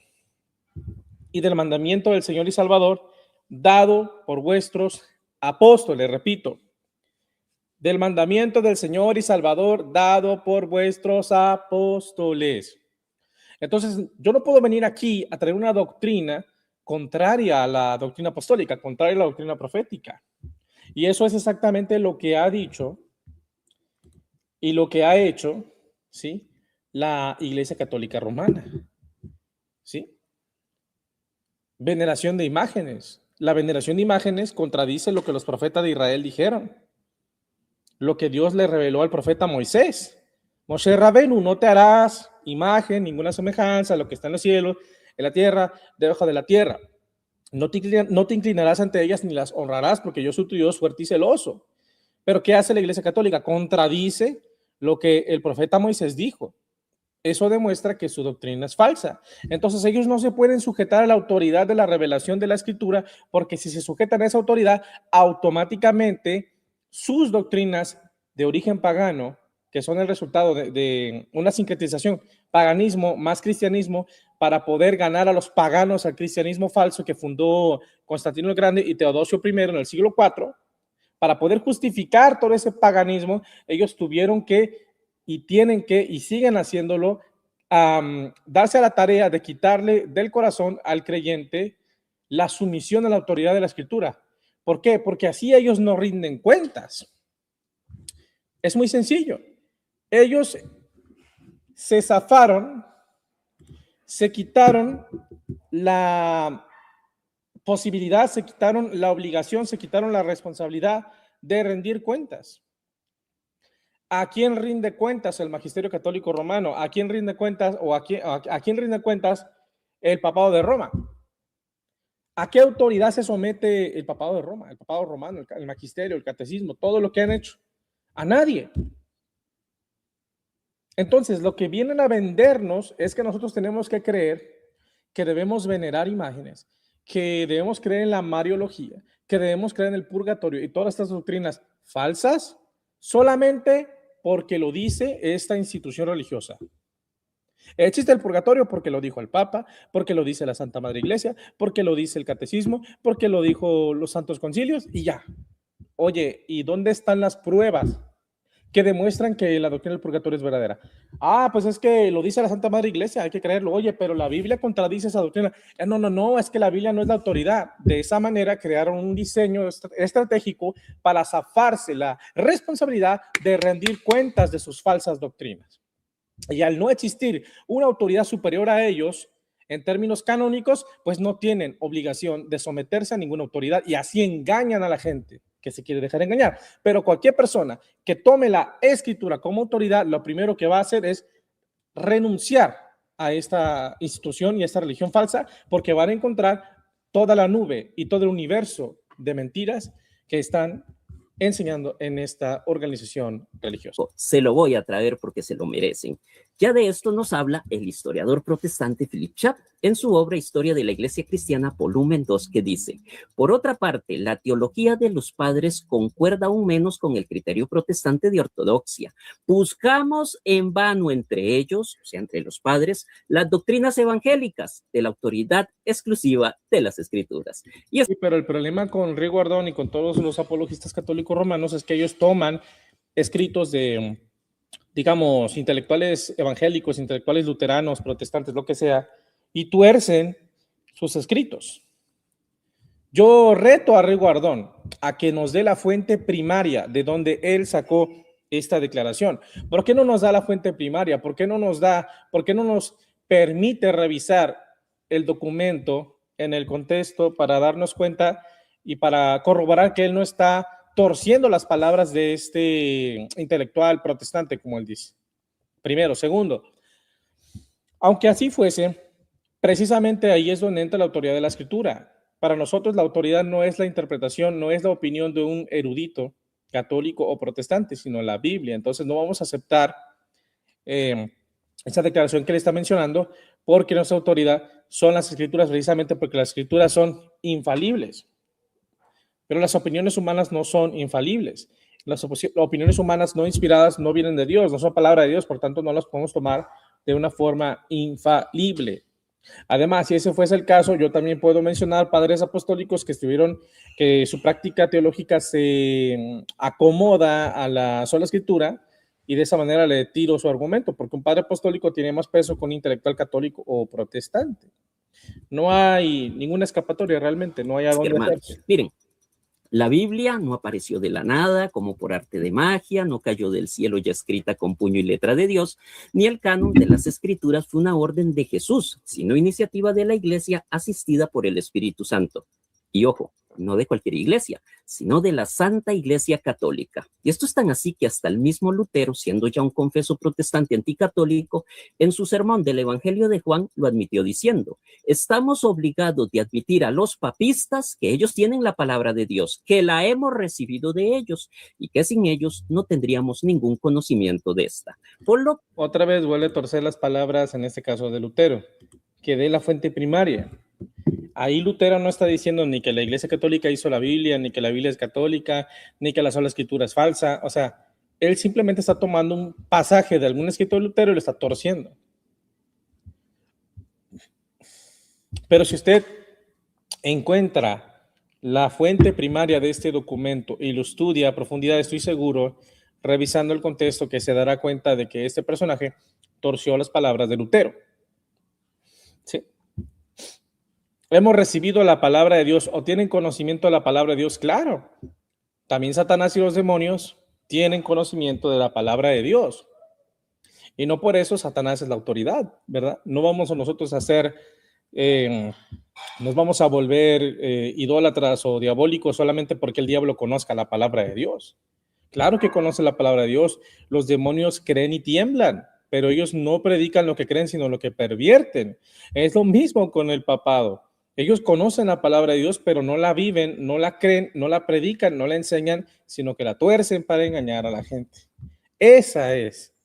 y del mandamiento del Señor y Salvador dado por vuestros apóstoles, repito, del mandamiento del Señor y Salvador dado por vuestros apóstoles. Entonces, yo no puedo venir aquí a traer una doctrina contraria a la doctrina apostólica, contraria a la doctrina profética. Y eso es exactamente lo que ha dicho y lo que ha hecho, ¿sí?, la Iglesia Católica Romana, ¿sí? Veneración de imágenes. La veneración de imágenes contradice lo que los profetas de Israel dijeron, lo que Dios le reveló al profeta Moisés. Moshe Rabenu, no te harás imagen, ninguna semejanza a lo que está en los cielos, en la tierra, debajo de la tierra. No te inclinarás ante ellas ni las honrarás, porque yo soy tu Dios fuerte y celoso. Pero ¿qué hace la Iglesia Católica? Contradice lo que el profeta Moisés dijo. Eso demuestra que su doctrina es falsa. Entonces ellos no se pueden sujetar a la autoridad de la revelación de la Escritura, porque si se sujetan a esa autoridad, automáticamente sus doctrinas de origen pagano, que son el resultado de una sincretización, paganismo más cristianismo, para poder ganar a los paganos al cristianismo falso que fundó Constantino el Grande y Teodosio I en el siglo IV, para poder justificar todo ese paganismo, ellos tuvieron que y tienen que, y siguen haciéndolo, darse a la tarea de quitarle del corazón al creyente la sumisión a la autoridad de la Escritura. ¿Por qué? Porque así ellos no rinden cuentas. Es muy sencillo. Ellos se zafaron, se quitaron la posibilidad, se quitaron la obligación, se quitaron la responsabilidad de rendir cuentas. ¿A quién rinde cuentas el Magisterio Católico Romano? ¿A quién rinde cuentas o a quién rinde cuentas el Papado de Roma? ¿A qué autoridad se somete el Papado de Roma, el Papado Romano, el Magisterio, el Catecismo, todo lo que han hecho? A nadie. Entonces, lo que vienen a vendernos es que nosotros tenemos que creer que debemos venerar imágenes, que debemos creer en la Mariología, que debemos creer en el purgatorio y todas estas doctrinas falsas solamente porque lo dice esta institución religiosa. Existe el purgatorio porque lo dijo el Papa, porque lo dice la Santa Madre Iglesia, porque lo dice el Catecismo, porque lo dijo los Santos Concilios y ya. Oye, ¿y dónde están las pruebas que demuestran que la doctrina del purgatorio es verdadera? Ah, pues es que lo dice la Santa Madre Iglesia, hay que creerlo. Oye, pero la Biblia contradice esa doctrina. No, es que la Biblia no es la autoridad. De esa manera crearon un diseño estratégico para zafarse la responsabilidad de rendir cuentas de sus falsas doctrinas. Y al no existir una autoridad superior a ellos, en términos canónicos, pues no tienen obligación de someterse a ninguna autoridad y así engañan a la gente que se quiere dejar engañar. Pero cualquier persona que tome la Escritura como autoridad, lo primero que va a hacer es renunciar a esta institución y a esta religión falsa, porque van a encontrar toda la nube y todo el universo de mentiras que están enseñando en esta organización religiosa. Se lo voy a traer porque se lo merecen. Ya de esto nos habla el historiador protestante Philip Schaff en su obra Historia de la Iglesia Cristiana, volumen 2, que dice: por otra parte, la teología de los padres concuerda aún menos con el criterio protestante de ortodoxia. Buscamos en vano entre ellos, o sea, entre los padres, las doctrinas evangélicas de la autoridad exclusiva de las Escrituras. Sí, pero el problema con Rigo Ardón y con todos los apologistas católicos romanos es que ellos toman escritos de, digamos, intelectuales evangélicos, intelectuales luteranos, protestantes, lo que sea, y tuercen sus escritos. Yo reto a Rigo Ardón a que nos dé la fuente primaria de donde él sacó esta declaración. ¿Por qué no nos da la fuente primaria? ¿Por qué no nos permite revisar el documento en el contexto para darnos cuenta y para corroborar que él no está torciendo las palabras de este intelectual protestante, como él dice? Primero. Segundo, aunque así fuese, precisamente ahí es donde entra la autoridad de la Escritura. Para nosotros la autoridad no es la interpretación, no es la opinión de un erudito católico o protestante, sino la Biblia. Entonces no vamos a aceptar esa declaración que le está mencionando, porque nuestra autoridad son las Escrituras, precisamente porque las Escrituras son infalibles. Pero las opiniones humanas no son infalibles. Las opiniones humanas no inspiradas no vienen de Dios, no son palabra de Dios, por tanto no las podemos tomar de una forma infalible. Además, si ese fuese el caso, yo también puedo mencionar padres apostólicos que su práctica teológica se acomoda a la sola Escritura, y de esa manera le tiro su argumento, porque un padre apostólico tiene más peso que un intelectual católico o protestante. No hay ninguna escapatoria realmente, no hay a dónde hacerse. Miren, la Biblia no apareció de la nada, como por arte de magia, no cayó del cielo ya escrita con puño y letra de Dios, ni el canon de las Escrituras fue una orden de Jesús, sino iniciativa de la Iglesia asistida por el Espíritu Santo. Y ojo, no de cualquier iglesia, sino de la Santa Iglesia Católica. Y esto es tan así que hasta el mismo Lutero, siendo ya un confeso protestante anticatólico, en su sermón del Evangelio de Juan lo admitió diciendo: estamos obligados de admitir a los papistas que ellos tienen la palabra de Dios, que la hemos recibido de ellos y que sin ellos no tendríamos ningún conocimiento de esta. Otra vez vuelve a torcer las palabras, en este caso de Lutero, que dé la fuente primaria. Ahí Lutero no está diciendo ni que la Iglesia Católica hizo la Biblia, ni que la Biblia es católica, ni que la sola Escritura es falsa. O sea, él simplemente está tomando un pasaje de algún escrito de Lutero y lo está torciendo. Pero si usted encuentra la fuente primaria de este documento y lo estudia a profundidad, estoy seguro, revisando el contexto, que se dará cuenta de que este personaje torció las palabras de Lutero. Sí. ¿hemos recibido la palabra de Dios o tienen conocimiento de la palabra de Dios? Claro. También Satanás y los demonios tienen conocimiento de la palabra de Dios. Y no por eso Satanás es la autoridad, ¿verdad? No vamos a nosotros a hacer, nos vamos a volver idólatras o diabólicos solamente porque el diablo conozca la palabra de Dios. Claro que conoce la palabra de Dios. Los demonios creen y tiemblan, pero ellos no predican lo que creen, sino lo que pervierten. Es lo mismo con el papado. Ellos conocen la palabra de Dios, pero no la viven, no la creen, no la predican, no la enseñan, sino que la tuercen para engañar a la gente. Esa es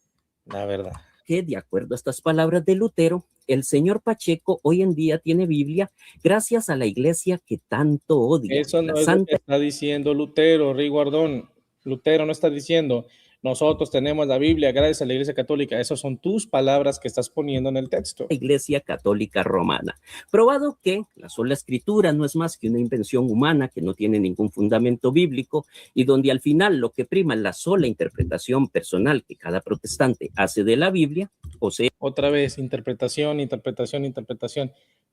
la verdad. Que de acuerdo a estas palabras de Lutero, el señor Pacheco hoy en día tiene Biblia gracias a la iglesia que tanto odia. Eso no es lo que está diciendo Lutero, Riguardón. Lutero no está diciendo, nosotros tenemos la Biblia gracias a la Iglesia Católica. Esas son tus palabras que estás poniendo en el texto. Iglesia Católica Romana. Probado que la sola escritura no es más que una invención humana que no tiene ningún fundamento bíblico y donde al final lo que prima es la sola interpretación personal que cada protestante hace de la Biblia, o sea... Otra vez, interpretación.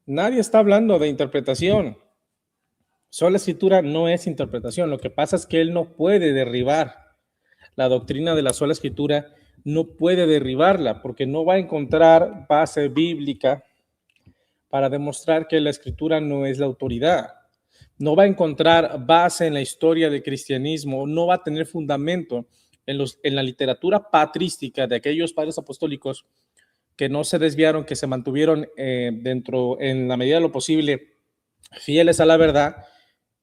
Nadie está hablando de interpretación. Sola escritura no es interpretación. Lo que pasa es que él no puede derribar la doctrina de la sola escritura, no puede derribarla porque no va a encontrar base bíblica para demostrar que la escritura no es la autoridad. No va a encontrar base en la historia del cristianismo, no va a tener fundamento en la literatura patrística de aquellos padres apostólicos que no se desviaron, que se mantuvieron en la medida de lo posible, fieles a la verdad,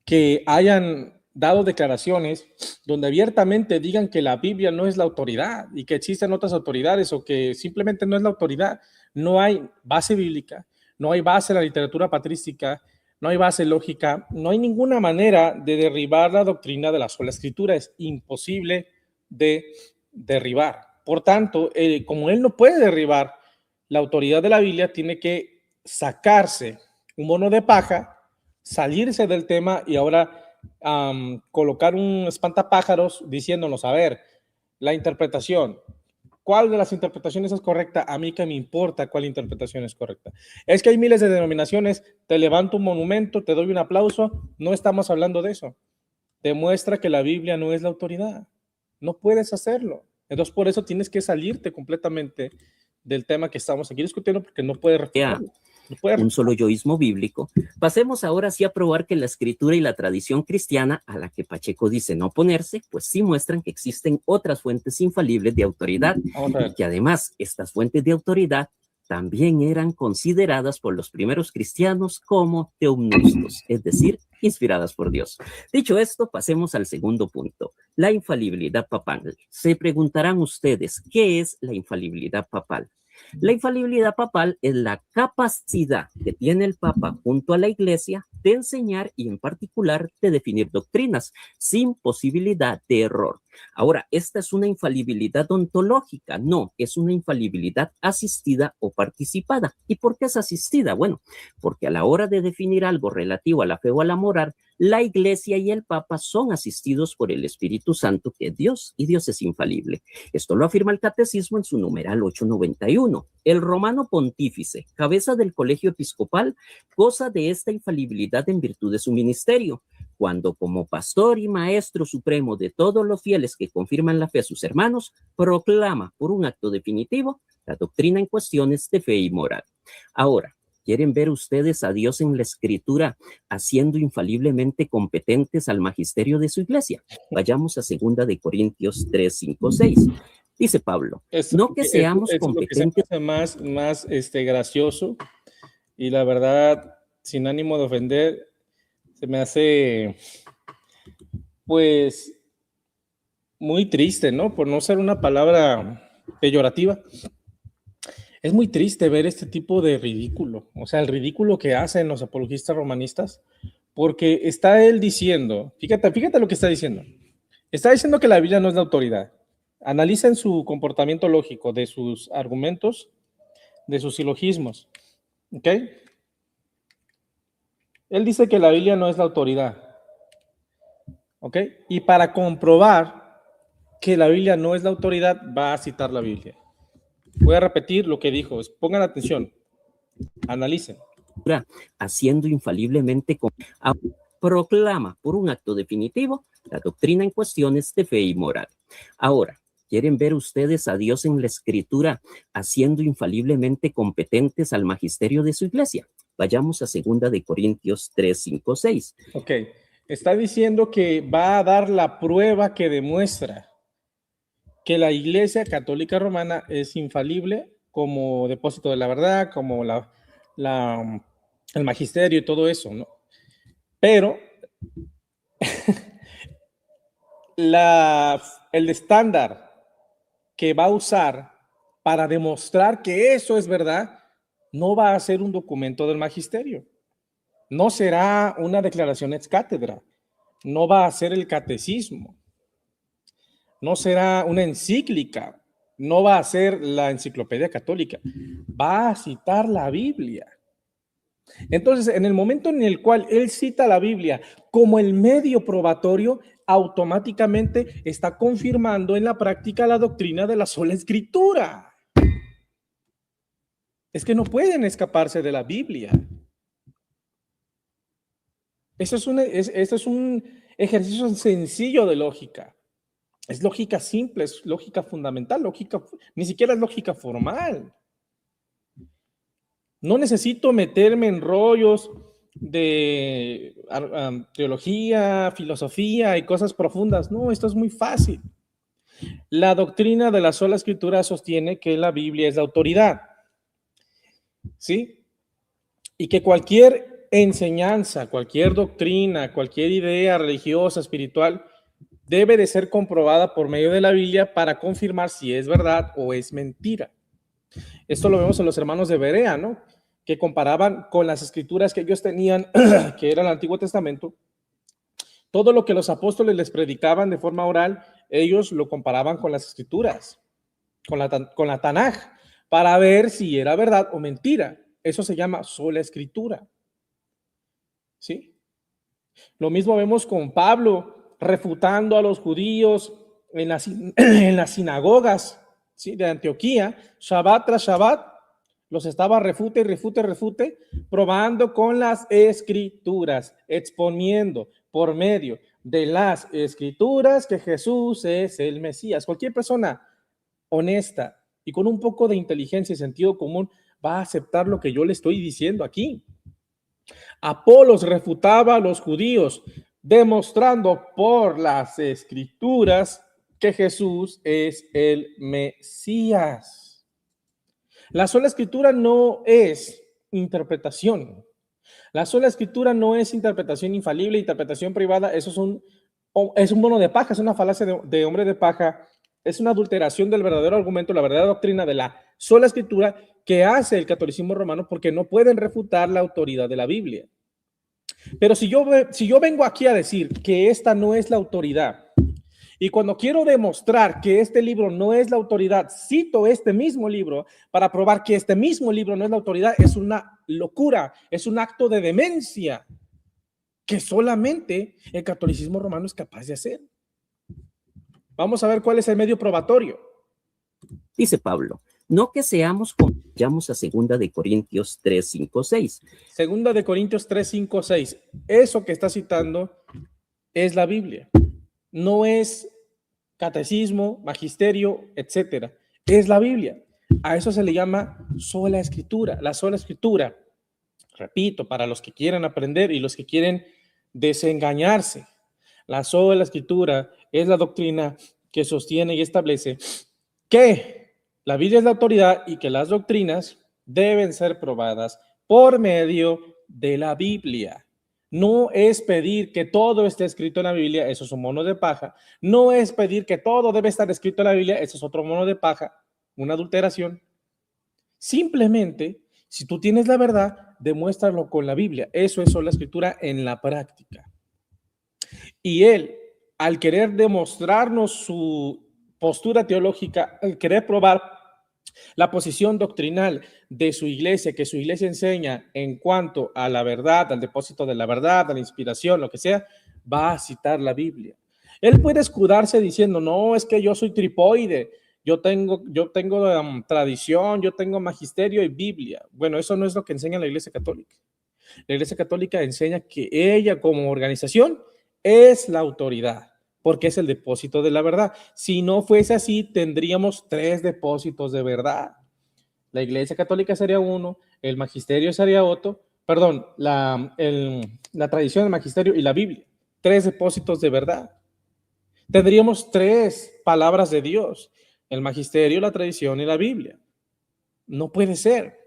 que hayan dado declaraciones donde abiertamente digan que la Biblia no es la autoridad y que existen otras autoridades o que simplemente no es la autoridad. No hay base bíblica, no hay base en la literatura patrística, no hay base lógica, no hay ninguna manera de derribar la doctrina de la sola escritura. Es imposible de derribar. Por tanto, como él no puede derribar la autoridad de la Biblia, tiene que sacarse un mono de paja, salirse del tema y ahora colocar un espantapájaros diciéndonos, a ver, la interpretación, ¿cuál de las interpretaciones es correcta? A mí que me importa cuál interpretación es correcta. Es que hay miles de denominaciones, te levanto un monumento, te doy un aplauso, no estamos hablando de eso. Demuestra que la Biblia no es la autoridad, no puedes hacerlo. Entonces por eso tienes que salirte completamente del tema que estamos aquí discutiendo porque no puedes refutarlo. Un solo yoísmo bíblico. Pasemos ahora sí a probar que la escritura y la tradición cristiana, a la que Pacheco dice no oponerse, pues sí muestran que existen otras fuentes infalibles de autoridad y que además estas fuentes de autoridad también eran consideradas por los primeros cristianos como teomnostos, es decir, inspiradas por Dios. Dicho esto, pasemos al segundo punto, la infalibilidad papal. Se preguntarán ustedes, ¿qué es la infalibilidad papal? La infalibilidad papal es la capacidad que tiene el Papa junto a la Iglesia de enseñar y en particular de definir doctrinas sin posibilidad de error. Ahora, esta es una infalibilidad ontológica, no, es una infalibilidad asistida o participada. ¿Y por qué es asistida? Bueno, porque a la hora de definir algo relativo a la fe o a la moral, la Iglesia y el Papa son asistidos por el Espíritu Santo, que es Dios, y Dios es infalible. Esto lo afirma el Catecismo en su numeral 891. El romano pontífice, cabeza del colegio episcopal, goza de esta infalibilidad en virtud de su ministerio, cuando como pastor y maestro supremo de todos los fieles que confirman la fe a sus hermanos, proclama por un acto definitivo la doctrina en cuestiones de fe y moral. Ahora, ¿quieren ver ustedes a Dios en la Escritura haciendo infaliblemente competentes al magisterio de su iglesia? Vayamos a 2 de Corintios 3, 5, 6. Dice Pablo, no que seamos competentes. Es lo que se me hace más gracioso y la verdad, sin ánimo de ofender, se me hace pues muy triste, ¿no? Por no ser una palabra peyorativa. Es muy triste ver este tipo de ridículo, o sea, el ridículo que hacen los apologistas romanistas, porque está él diciendo, fíjate lo que está diciendo. Está diciendo que la Biblia no es la autoridad. Analicen su comportamiento lógico de sus argumentos, de sus silogismos, ¿ok? Él dice que la Biblia no es la autoridad, ¿ok? Y para comprobar que la Biblia no es la autoridad, va a citar la Biblia. Voy a repetir lo que dijo, pongan atención, analicen. haciendo infaliblemente proclama por un acto definitivo la doctrina en cuestiones de fe y moral. Ahora, ¿quieren ver ustedes a Dios en la Escritura haciendo infaliblemente competentes al magisterio de su iglesia? Vayamos a 2 de Corintios 3, 5, 6. Ok, está diciendo que va a dar la prueba que demuestra que la Iglesia Católica Romana es infalible como depósito de la verdad, como el magisterio y todo eso, ¿no? Pero el estándar que va a usar para demostrar que eso es verdad no va a ser un documento del magisterio, no será una declaración ex cátedra, no va a ser el catecismo, no será una encíclica, no va a ser la enciclopedia católica, va a citar la Biblia. Entonces, en el momento en el cual él cita la Biblia como el medio probatorio, automáticamente está confirmando en la práctica la doctrina de la sola escritura. Es que no pueden escaparse de la Biblia. Eso es un ejercicio sencillo de lógica. Es lógica simple, es lógica fundamental, ni siquiera es lógica formal. No necesito meterme en rollos de teología, filosofía y cosas profundas. No, esto es muy fácil. La doctrina de la sola escritura sostiene que la Biblia es la autoridad, ¿sí? Y que cualquier enseñanza, cualquier doctrina, cualquier idea religiosa, espiritual, debe de ser comprobada por medio de la Biblia para confirmar si es verdad o es mentira. Esto lo vemos en los hermanos de Berea, ¿no? Que comparaban con las escrituras que ellos tenían, que era el Antiguo Testamento. Todo lo que los apóstoles les predicaban de forma oral, ellos lo comparaban con las escrituras, con la Tanaj, para ver si era verdad o mentira. Eso se llama sola escritura. ¿Sí? Lo mismo vemos con Pablo refutando a los judíos en las sinagogas, ¿sí?, de Antioquía, Shabbat tras Shabbat, los estaba refute, probando con las escrituras, exponiendo por medio de las escrituras que Jesús es el Mesías. Cualquier persona honesta y con un poco de inteligencia y sentido común va a aceptar lo que yo le estoy diciendo aquí. Apolos refutaba a los judíos, demostrando por las escrituras que Jesús es el Mesías. La sola escritura no es interpretación. La sola escritura no es interpretación infalible, interpretación privada. Eso es un mono de paja, es una falacia de hombre de paja. Es una adulteración del verdadero argumento, la verdadera doctrina de la sola escritura que hace el catolicismo romano, porque no pueden refutar la autoridad de la Biblia. Pero si yo vengo aquí a decir que esta no es la autoridad, y cuando quiero demostrar que este libro no es la autoridad, cito este mismo libro para probar que este mismo libro no es la autoridad, es una locura, es un acto de demencia que solamente el catolicismo romano es capaz de hacer. Vamos a ver cuál es el medio probatorio. Dice Pablo, no que seamos como vayamos a 2 de Corintios 3, 5, 6. 2 de Corintios 3, 5, 6. Eso que está citando es la Biblia. No es catecismo, magisterio, etcétera. Es la Biblia. A eso se le llama sola escritura. La sola escritura, repito, para los que quieran aprender y los que quieren desengañarse, la sola escritura es la doctrina que sostiene y establece que la Biblia es la autoridad y que las doctrinas deben ser probadas por medio de la Biblia. No es pedir que todo esté escrito en la Biblia, eso es un mono de paja. No es pedir que todo debe estar escrito en la Biblia, eso es otro mono de paja, una adulteración. Simplemente, si tú tienes la verdad, demuéstralo con la Biblia. Eso es sola escritura en la práctica. Y él, al querer demostrarnos su postura teológica, al querer probar la posición doctrinal de su iglesia, que su iglesia enseña en cuanto a la verdad, al depósito de la verdad, a la inspiración, lo que sea, va a citar la Biblia. Él puede escudarse diciendo, no, es que yo soy tripoide, yo tengo tradición, yo tengo magisterio y Biblia. Bueno, eso no es lo que enseña la Iglesia Católica. La Iglesia Católica enseña que ella como organización es la autoridad, porque es el depósito de la verdad. Si no fuese así, tendríamos 3 depósitos de verdad. La Iglesia Católica sería uno, el magisterio sería otro, perdón, la tradición, el magisterio y la Biblia. 3 depósitos de verdad. Tendríamos 3 palabras de Dios, el magisterio, la tradición y la Biblia. No puede ser.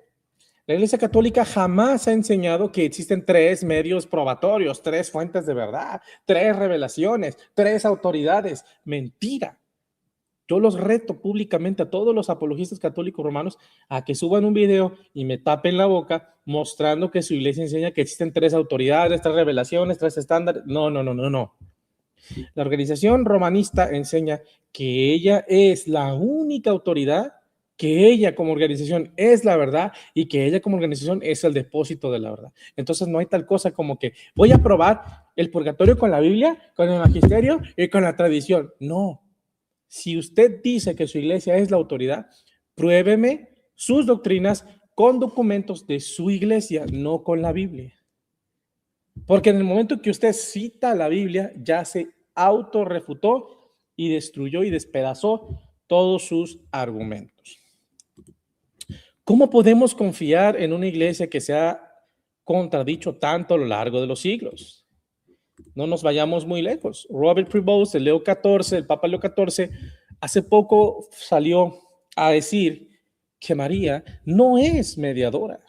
La Iglesia Católica jamás ha enseñado que existen 3 medios probatorios, 3 fuentes de verdad, 3 revelaciones, 3 autoridades. Mentira. Yo los reto públicamente a todos los apologistas católicos romanos a que suban un video y me tapen la boca mostrando que su iglesia enseña que existen 3 autoridades, 3 revelaciones, 3 estándares. No. La organización romanista enseña que ella es la única autoridad, que ella como organización es la verdad y que ella como organización es el depósito de la verdad. Entonces no hay tal cosa como que voy a probar el purgatorio con la Biblia, con el magisterio y con la tradición. No. Si usted dice que su iglesia es la autoridad, pruébeme sus doctrinas con documentos de su iglesia, no con la Biblia. Porque en el momento que usted cita la Biblia, ya se autorrefutó y destruyó y despedazó todos sus argumentos. ¿Cómo podemos confiar en una iglesia que se ha contradicho tanto a lo largo de los siglos? No nos vayamos muy lejos. Robert Prevost, el Papa Leo XIV, hace poco salió a decir que María no es mediadora.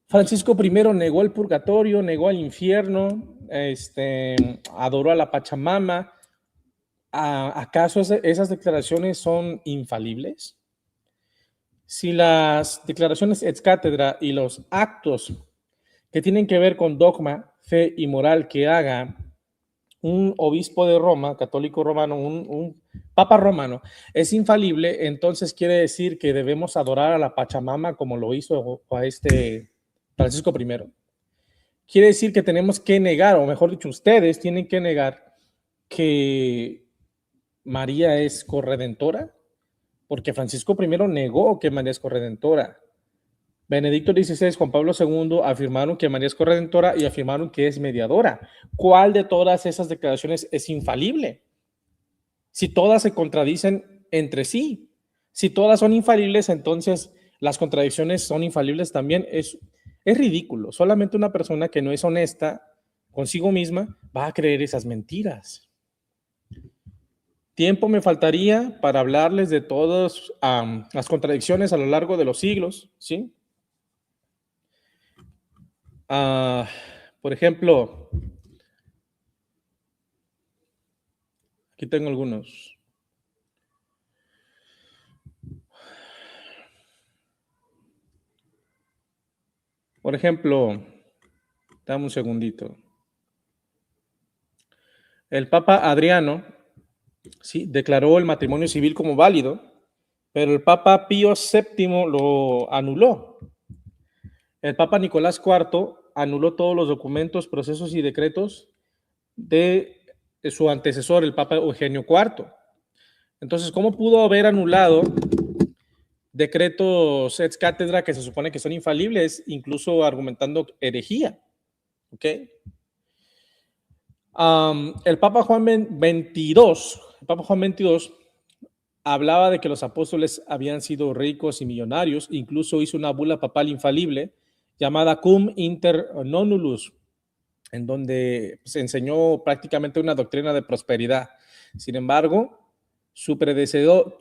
Francisco I negó el purgatorio, negó el infierno, adoró a la Pachamama. ¿Acaso esas declaraciones son infalibles? Si las declaraciones ex cátedra y los actos que tienen que ver con dogma, fe y moral que haga un obispo de Roma, católico romano, un papa romano, es infalible, entonces quiere decir que debemos adorar a la Pachamama como lo hizo a Francisco I. Quiere decir que tenemos que negar, o mejor dicho, ustedes tienen que negar que María es corredentora, porque Francisco I negó que María es corredentora. Benedicto XVI, Juan Pablo II afirmaron que María es corredentora y afirmaron que es mediadora. ¿Cuál de todas esas declaraciones es infalible? Si todas se contradicen entre sí, si todas son infalibles, entonces las contradicciones son infalibles también. Es ridículo. Solamente una persona que no es honesta consigo misma va a creer esas mentiras. Tiempo me faltaría para hablarles de todas las contradicciones a lo largo de los siglos, ¿sí? Por ejemplo, aquí tengo algunos. Por ejemplo, dame un segundito. El Papa Adriano, sí, declaró el matrimonio civil como válido, pero el Papa Pío VII lo anuló. El Papa Nicolás IV anuló todos los documentos, procesos y decretos de su antecesor, el Papa Eugenio IV. Entonces, ¿cómo pudo haber anulado decretos ex cátedra que se supone que son infalibles, incluso argumentando herejía? ¿Ok? El Papa Juan XXII hablaba de que los apóstoles habían sido ricos y millonarios, incluso hizo una bula papal infalible llamada Cum Inter Nonnulus, en donde se enseñó prácticamente una doctrina de prosperidad. Sin embargo, su predecesor,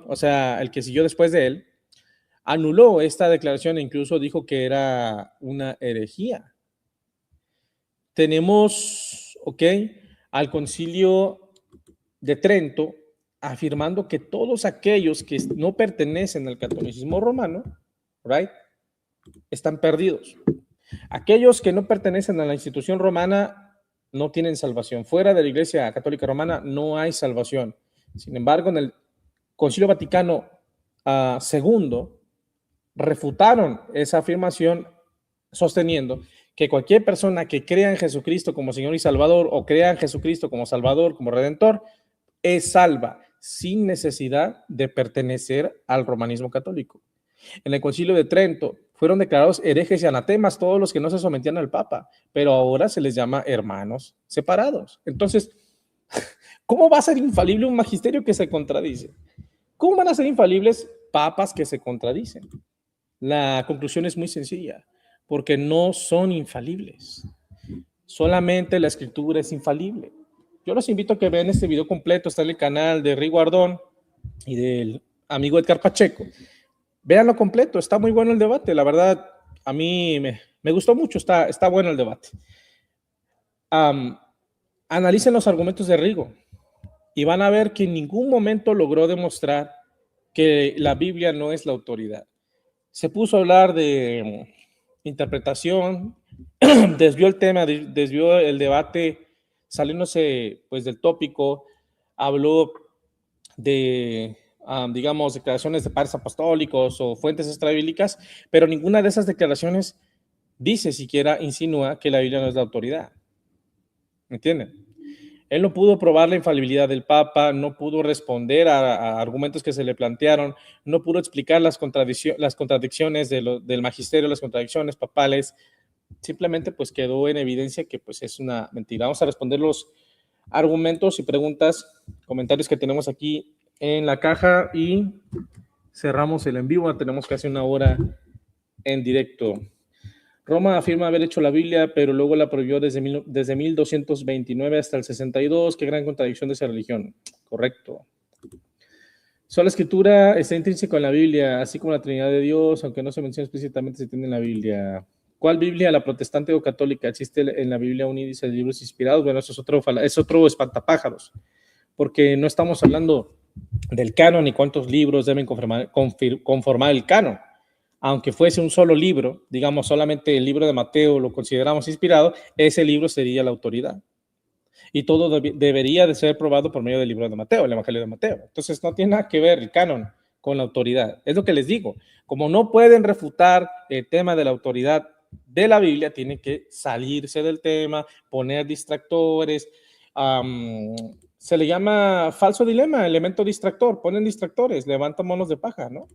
o sea, el que siguió después de él, anuló esta declaración e incluso dijo que era una herejía. Tenemos, al Concilio de Trento afirmando que todos aquellos que no pertenecen al catolicismo romano, están perdidos. Aquellos que no pertenecen a la institución romana no tienen salvación. Fuera de la Iglesia Católica Romana no hay salvación. Sin embargo, en el Concilio Vaticano II refutaron esa afirmación sosteniendo que cualquier persona que crea en Jesucristo como Señor y Salvador o crea en Jesucristo como Salvador, como Redentor, es salva sin necesidad de pertenecer al romanismo católico. En el Concilio de Trento fueron declarados herejes y anatemas todos los que no se sometían al Papa, pero ahora se les llama hermanos separados. Entonces, ¿cómo va a ser infalible un magisterio que se contradice? ¿Cómo van a ser infalibles papas que se contradicen? La conclusión es muy sencilla, porque no son infalibles. Solamente la escritura es infalible. Yo los invito a que vean este video completo, está en el canal de Rigo Ardón y del amigo Edgar Pacheco. Véanlo completo, está muy bueno el debate, la verdad, a mí me gustó mucho, está bueno el debate. Analicen los argumentos de Rigo y van a ver que en ningún momento logró demostrar que la Biblia no es la autoridad. Se puso a hablar de interpretación, desvió el tema, desvió el debate, saliéndose pues del tópico, habló de, digamos, declaraciones de padres apostólicos o fuentes extrabíblicas, pero ninguna de esas declaraciones dice siquiera, insinúa que la Biblia no es la autoridad. ¿Me entienden? Él no pudo probar la infalibilidad del Papa, no pudo responder a argumentos que se le plantearon, no pudo explicar las contradicciones del magisterio, las contradicciones papales. Simplemente pues quedó en evidencia que pues es una mentira. Vamos a responder los argumentos y preguntas, comentarios que tenemos aquí en la caja y cerramos el en vivo. Tenemos casi una hora en directo. Roma afirma haber hecho la Biblia, pero luego la prohibió desde 1229 hasta el 62. Qué gran contradicción de esa religión. Correcto. Sola Escritura está intrínseco en la Biblia, así como la Trinidad de Dios, aunque no se menciona explícitamente, se tiene en la Biblia. ¿Cuál Biblia? ¿La protestante o católica? ¿Existe en la Biblia un índice de libros inspirados? Bueno, eso es otro espantapájaros, porque no estamos hablando del canon ni cuántos libros deben conformar el canon. Aunque fuese un solo libro, digamos solamente el libro de Mateo lo consideramos inspirado, ese libro sería la autoridad. Y todo debería de ser probado por medio del libro de Mateo, el Evangelio de Mateo. Entonces no tiene nada que ver el canon con la autoridad. Es lo que les digo. Como no pueden refutar el tema de la autoridad de la Biblia, tienen que salirse del tema, poner distractores. Se le llama falso dilema, elemento distractor. Ponen distractores, levantan monos de paja, ¿no?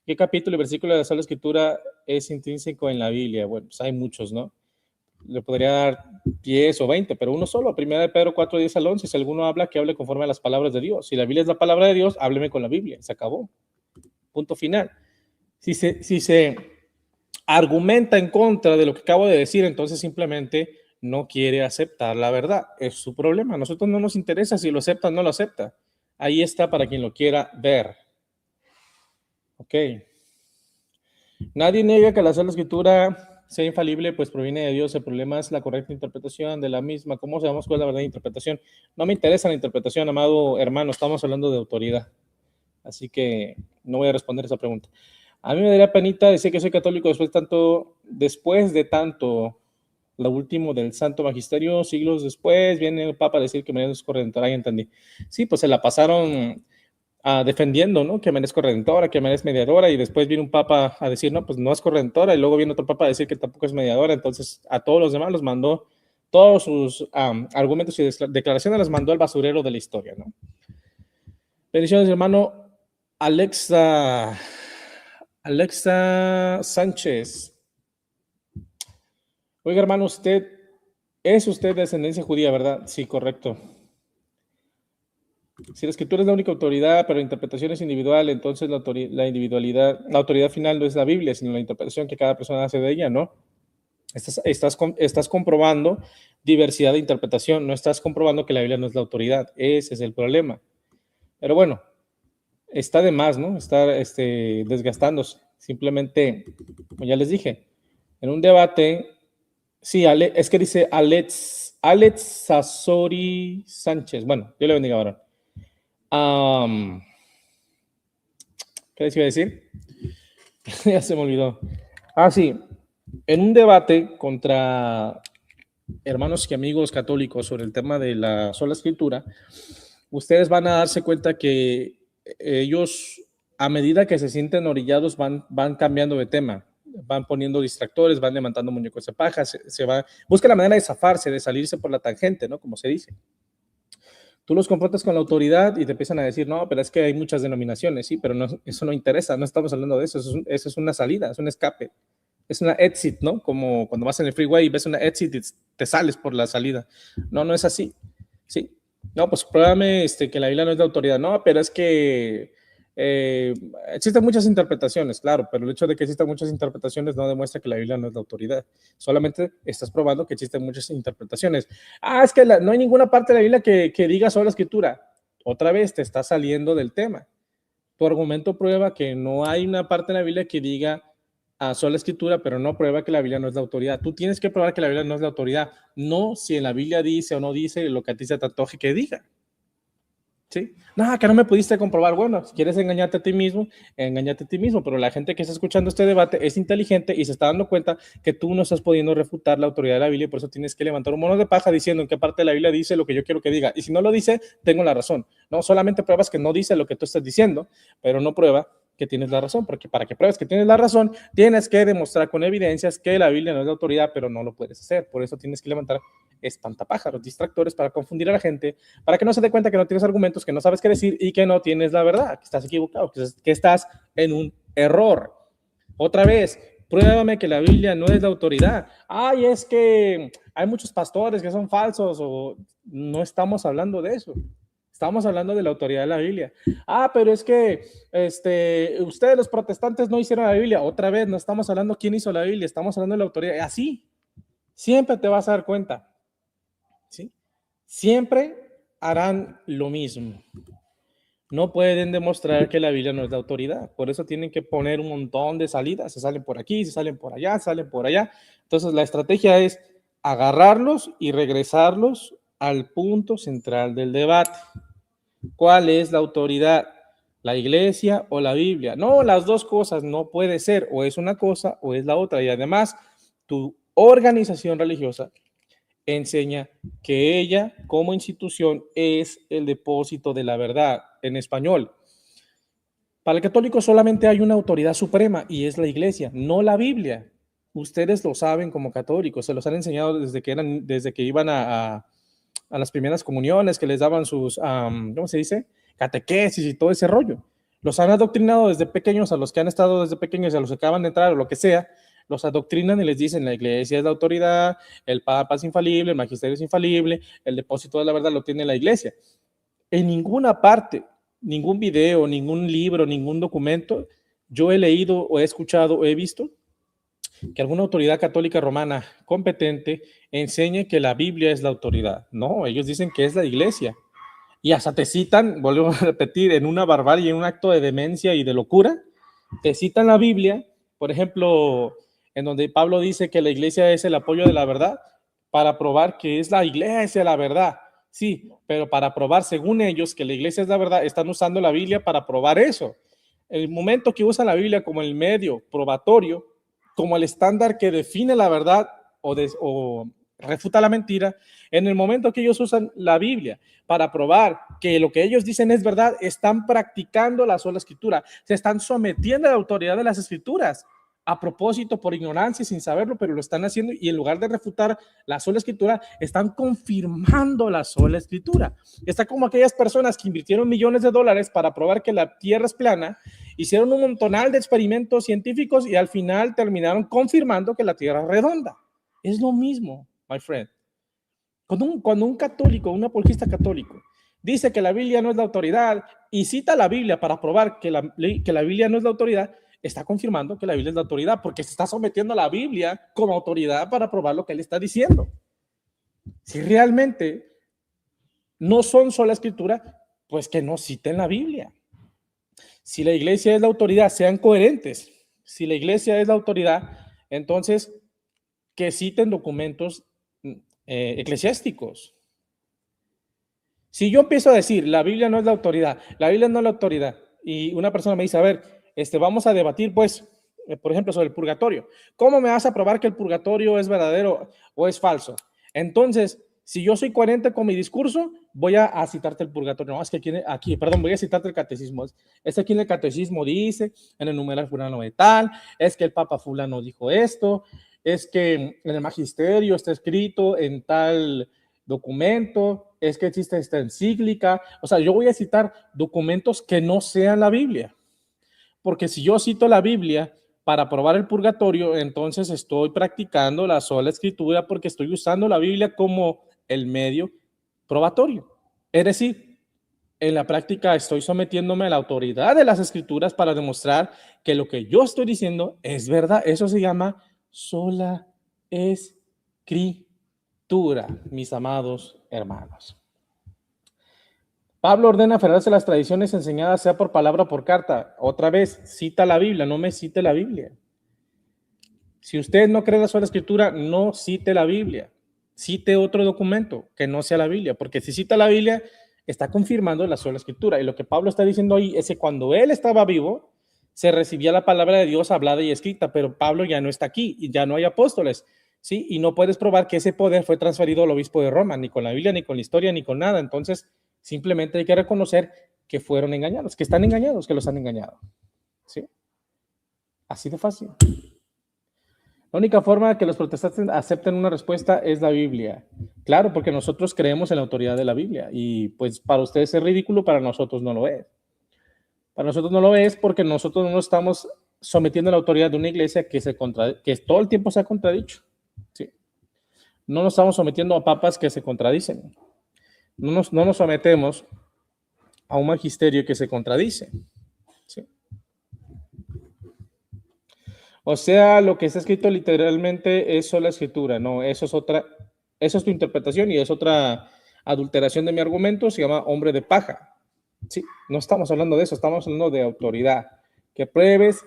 ¿Qué capítulo y versículo de la sola Escritura es intrínseco en la Biblia? Bueno, pues hay muchos, ¿no? Le podría dar 10 o 20, pero uno solo. Primera de Pedro 4, 10 al 11. Si alguno habla, que hable conforme a las palabras de Dios. Si la Biblia es la palabra de Dios, hábleme con la Biblia. Se acabó. Punto final. Si se argumenta en contra de lo que acabo de decir, entonces simplemente no quiere aceptar la verdad. Es su problema. A nosotros no nos interesa si lo acepta o no lo acepta. Ahí está para quien lo quiera ver. Ok. Nadie niega que la sola Escritura sea infalible, pues proviene de Dios. El problema es la correcta interpretación de la misma. ¿Cómo sabemos cuál es la verdad de interpretación? No me interesa la interpretación, amado hermano. Estamos hablando de autoridad. Así que no voy a responder esa pregunta. A mí me daría penita decir que soy católico después de tanto, lo último del Santo Magisterio, siglos después, viene el Papa a decir que María es corredentora. Ahí entendí. Sí, pues se la pasaron defendiendo, ¿no? Que María es corredentora, que María es mediadora, y después viene un papa a decir, no, pues no es corredentora, y luego viene otro papa a decir que tampoco es mediadora. Entonces a todos los demás los mandó, todos sus argumentos y declaraciones las mandó al basurero de la historia, ¿no? Bendiciones, hermano Alexa Sánchez. Oiga, hermano, usted de descendencia judía, ¿verdad? Sí, correcto. Si la Escritura es la única autoridad, pero la interpretación es individual, entonces la autoridad final no es la Biblia, sino la interpretación que cada persona hace de ella, ¿no? Estás comprobando diversidad de interpretación, no estás comprobando que la Biblia no es la autoridad. Ese es el problema. Pero bueno, está de más, ¿no? Estar desgastándose. Simplemente, como ya les dije, en un debate, sí, es que dice Alex Sasori Sánchez. Bueno, yo le bendiga ahora. ¿Qué les iba a decir? Ya se me olvidó. Sí, en un debate contra hermanos y amigos católicos sobre el tema de la sola Escritura, ustedes van a darse cuenta que ellos, a medida que se sienten orillados, van cambiando de tema, van poniendo distractores, van levantando muñecos de paja, buscan la manera de zafarse, de salirse por la tangente, ¿no? Como se dice. Tú los confrontas con la autoridad y te empiezan a decir, no, pero es que hay muchas denominaciones, sí, pero no, eso no interesa, no estamos hablando de eso, eso es una salida, es un escape, es una exit, ¿no? Como cuando vas en el freeway y ves una exit y te sales por la salida. No, no es así, ¿sí? No, pues pruébame que la Biblia no es de autoridad. No, pero es que existen muchas interpretaciones, claro, pero el hecho de que existan muchas interpretaciones no demuestra que la Biblia no es de autoridad. Solamente estás probando que existen muchas interpretaciones. Ah, es que no hay ninguna parte de la Biblia que diga sobre la escritura. Otra vez te estás saliendo del tema. Tu argumento prueba que no hay una parte de la Biblia que diga sola escritura, pero no prueba que la Biblia no es la autoridad. Tú tienes que probar que la Biblia no es la autoridad, no si en la Biblia dice o no dice lo que a ti se te antoje que diga. ¿Sí? No, que no me pudiste comprobar. Bueno, si quieres engañarte a ti mismo, engañate a ti mismo, pero la gente que está escuchando este debate es inteligente y se está dando cuenta que tú no estás pudiendo refutar la autoridad de la Biblia y por eso tienes que levantar un mono de paja diciendo en qué parte de la Biblia dice lo que yo quiero que diga. Y si no lo dice, tengo la razón. No, solamente pruebas que no dice lo que tú estás diciendo, pero no prueba que tienes la razón, porque para que pruebes que tienes la razón, tienes que demostrar con evidencias que la Biblia no es de autoridad, pero no lo puedes hacer. Por eso tienes que levantar espantapájaros, distractores para confundir a la gente, para que no se dé cuenta que no tienes argumentos, que no sabes qué decir y que no tienes la verdad, que estás equivocado, que estás en un error. Otra vez, pruébame que la Biblia no es de autoridad. Ay, es que hay muchos pastores que son falsos, o no estamos hablando de eso. Estamos hablando de la autoridad de la Biblia. Ah, pero es que ustedes los protestantes no hicieron la Biblia. Otra vez, no estamos hablando quién hizo la Biblia, estamos hablando de la autoridad. Así, siempre te vas a dar cuenta. ¿Sí? Siempre harán lo mismo. No pueden demostrar que la Biblia no es de autoridad. Por eso tienen que poner un montón de salidas. Se salen por aquí, se salen por allá, salen por allá. Entonces la estrategia es agarrarlos y regresarlos al punto central del debate. ¿Cuál es la autoridad? ¿La iglesia o la Biblia? No, las dos cosas no puede ser. O es una cosa o es la otra. Y además, tu organización religiosa enseña que ella, como institución, es el depósito de la verdad. En español, para el católico solamente hay una autoridad suprema y es la iglesia, no la Biblia. Ustedes lo saben como católicos, se los han enseñado desde que iban a las primeras comuniones, que les daban sus, ¿cómo se dice? Catequesis y todo ese rollo. Los han adoctrinado desde pequeños, a los que han estado desde pequeños, a los que acaban de entrar o lo que sea, los adoctrinan y les dicen la iglesia es la autoridad, el papa es infalible, el magisterio es infalible, el depósito de la verdad lo tiene la iglesia. En ninguna parte, ningún video, ningún libro, ningún documento, yo he leído o he escuchado o he visto que alguna autoridad católica romana competente enseñe que la Biblia es la autoridad. No, ellos dicen que es la iglesia. Y hasta te citan, vuelvo a repetir, en una barbarie, en un acto de demencia y de locura, te citan la Biblia, por ejemplo, en donde Pablo dice que la iglesia es el apoyo de la verdad, para probar que es la iglesia la verdad. Sí, pero para probar, según ellos, que la iglesia es la verdad, están usando la Biblia para probar eso. El momento que usan la Biblia como el medio probatorio, como el estándar que define la verdad o refuta la mentira, en el momento que ellos usan la Biblia para probar que lo que ellos dicen es verdad, están practicando la sola escritura, se están sometiendo a la autoridad de las escrituras, a propósito, por ignorancia, sin saberlo, pero lo están haciendo, y en lugar de refutar la sola escritura, están confirmando la sola escritura. Está como aquellas personas que invirtieron millones de dólares para probar que la tierra es plana, hicieron un montonal de experimentos científicos y al final terminaron confirmando que la tierra es redonda. Es lo mismo, my friend. Cuando un católico, un apologista católico, dice que la Biblia no es la autoridad y cita la Biblia para probar que la Biblia no es la autoridad, está confirmando que la Biblia es la autoridad, porque se está sometiendo a la Biblia como autoridad para probar lo que él está diciendo. Si realmente no son sola escritura, pues que no citen la Biblia. Si la iglesia es la autoridad, sean coherentes. Si la iglesia es la autoridad, entonces que citen documentos eclesiásticos. Si yo empiezo a decir la Biblia no es la autoridad, la Biblia no es la autoridad, y una persona me dice, a ver, vamos a debatir, pues, por ejemplo, sobre el purgatorio. ¿Cómo me vas a probar que el purgatorio es verdadero o es falso? Entonces, si yo soy coherente con mi discurso, voy a citarte el purgatorio. No, es que voy a citarte el catecismo. Aquí en el catecismo dice, en el numeral fulano de tal, es que el papa fulano dijo esto, es que en el magisterio está escrito en tal documento, es que existe esta encíclica. O sea, yo voy a citar documentos que no sean la Biblia. Porque si yo cito la Biblia para probar el purgatorio, entonces estoy practicando la sola escritura porque estoy usando la Biblia como el medio probatorio. Es decir, en la práctica estoy sometiéndome a la autoridad de las escrituras para demostrar que lo que yo estoy diciendo es verdad. Eso se llama sola escritura, mis amados hermanos. Pablo ordena aferrarse a las tradiciones enseñadas, sea por palabra o por carta. Otra vez, cita la Biblia, no me cite la Biblia. Si usted no cree en la sola escritura, no cite la Biblia. Cite otro documento que no sea la Biblia, porque si cita la Biblia, está confirmando la sola escritura. Y lo que Pablo está diciendo ahí es que cuando él estaba vivo, se recibía la palabra de Dios hablada y escrita, pero Pablo ya no está aquí y ya no hay apóstoles, ¿sí? Y no puedes probar que ese poder fue transferido al obispo de Roma, ni con la Biblia, ni con la historia, ni con nada. Entonces, simplemente hay que reconocer que fueron engañados, que están engañados, que los han engañado, ¿sí? Así de fácil. La única forma de que los protestantes acepten una respuesta es la Biblia. Claro, porque nosotros creemos en la autoridad de la Biblia y pues para ustedes es ridículo, para nosotros no lo es. Para nosotros no lo es porque nosotros no nos estamos sometiendo a la autoridad de una iglesia que todo el tiempo se ha contradicho, ¿sí? No nos estamos sometiendo a papas que se contradicen. No nos sometemos a un magisterio que se contradice, ¿sí? O sea, lo que está escrito literalmente es sola escritura. No, eso es tu interpretación y es otra adulteración de mi argumento, se llama hombre de paja. Sí, no estamos hablando de eso, estamos hablando de autoridad. Que pruebes,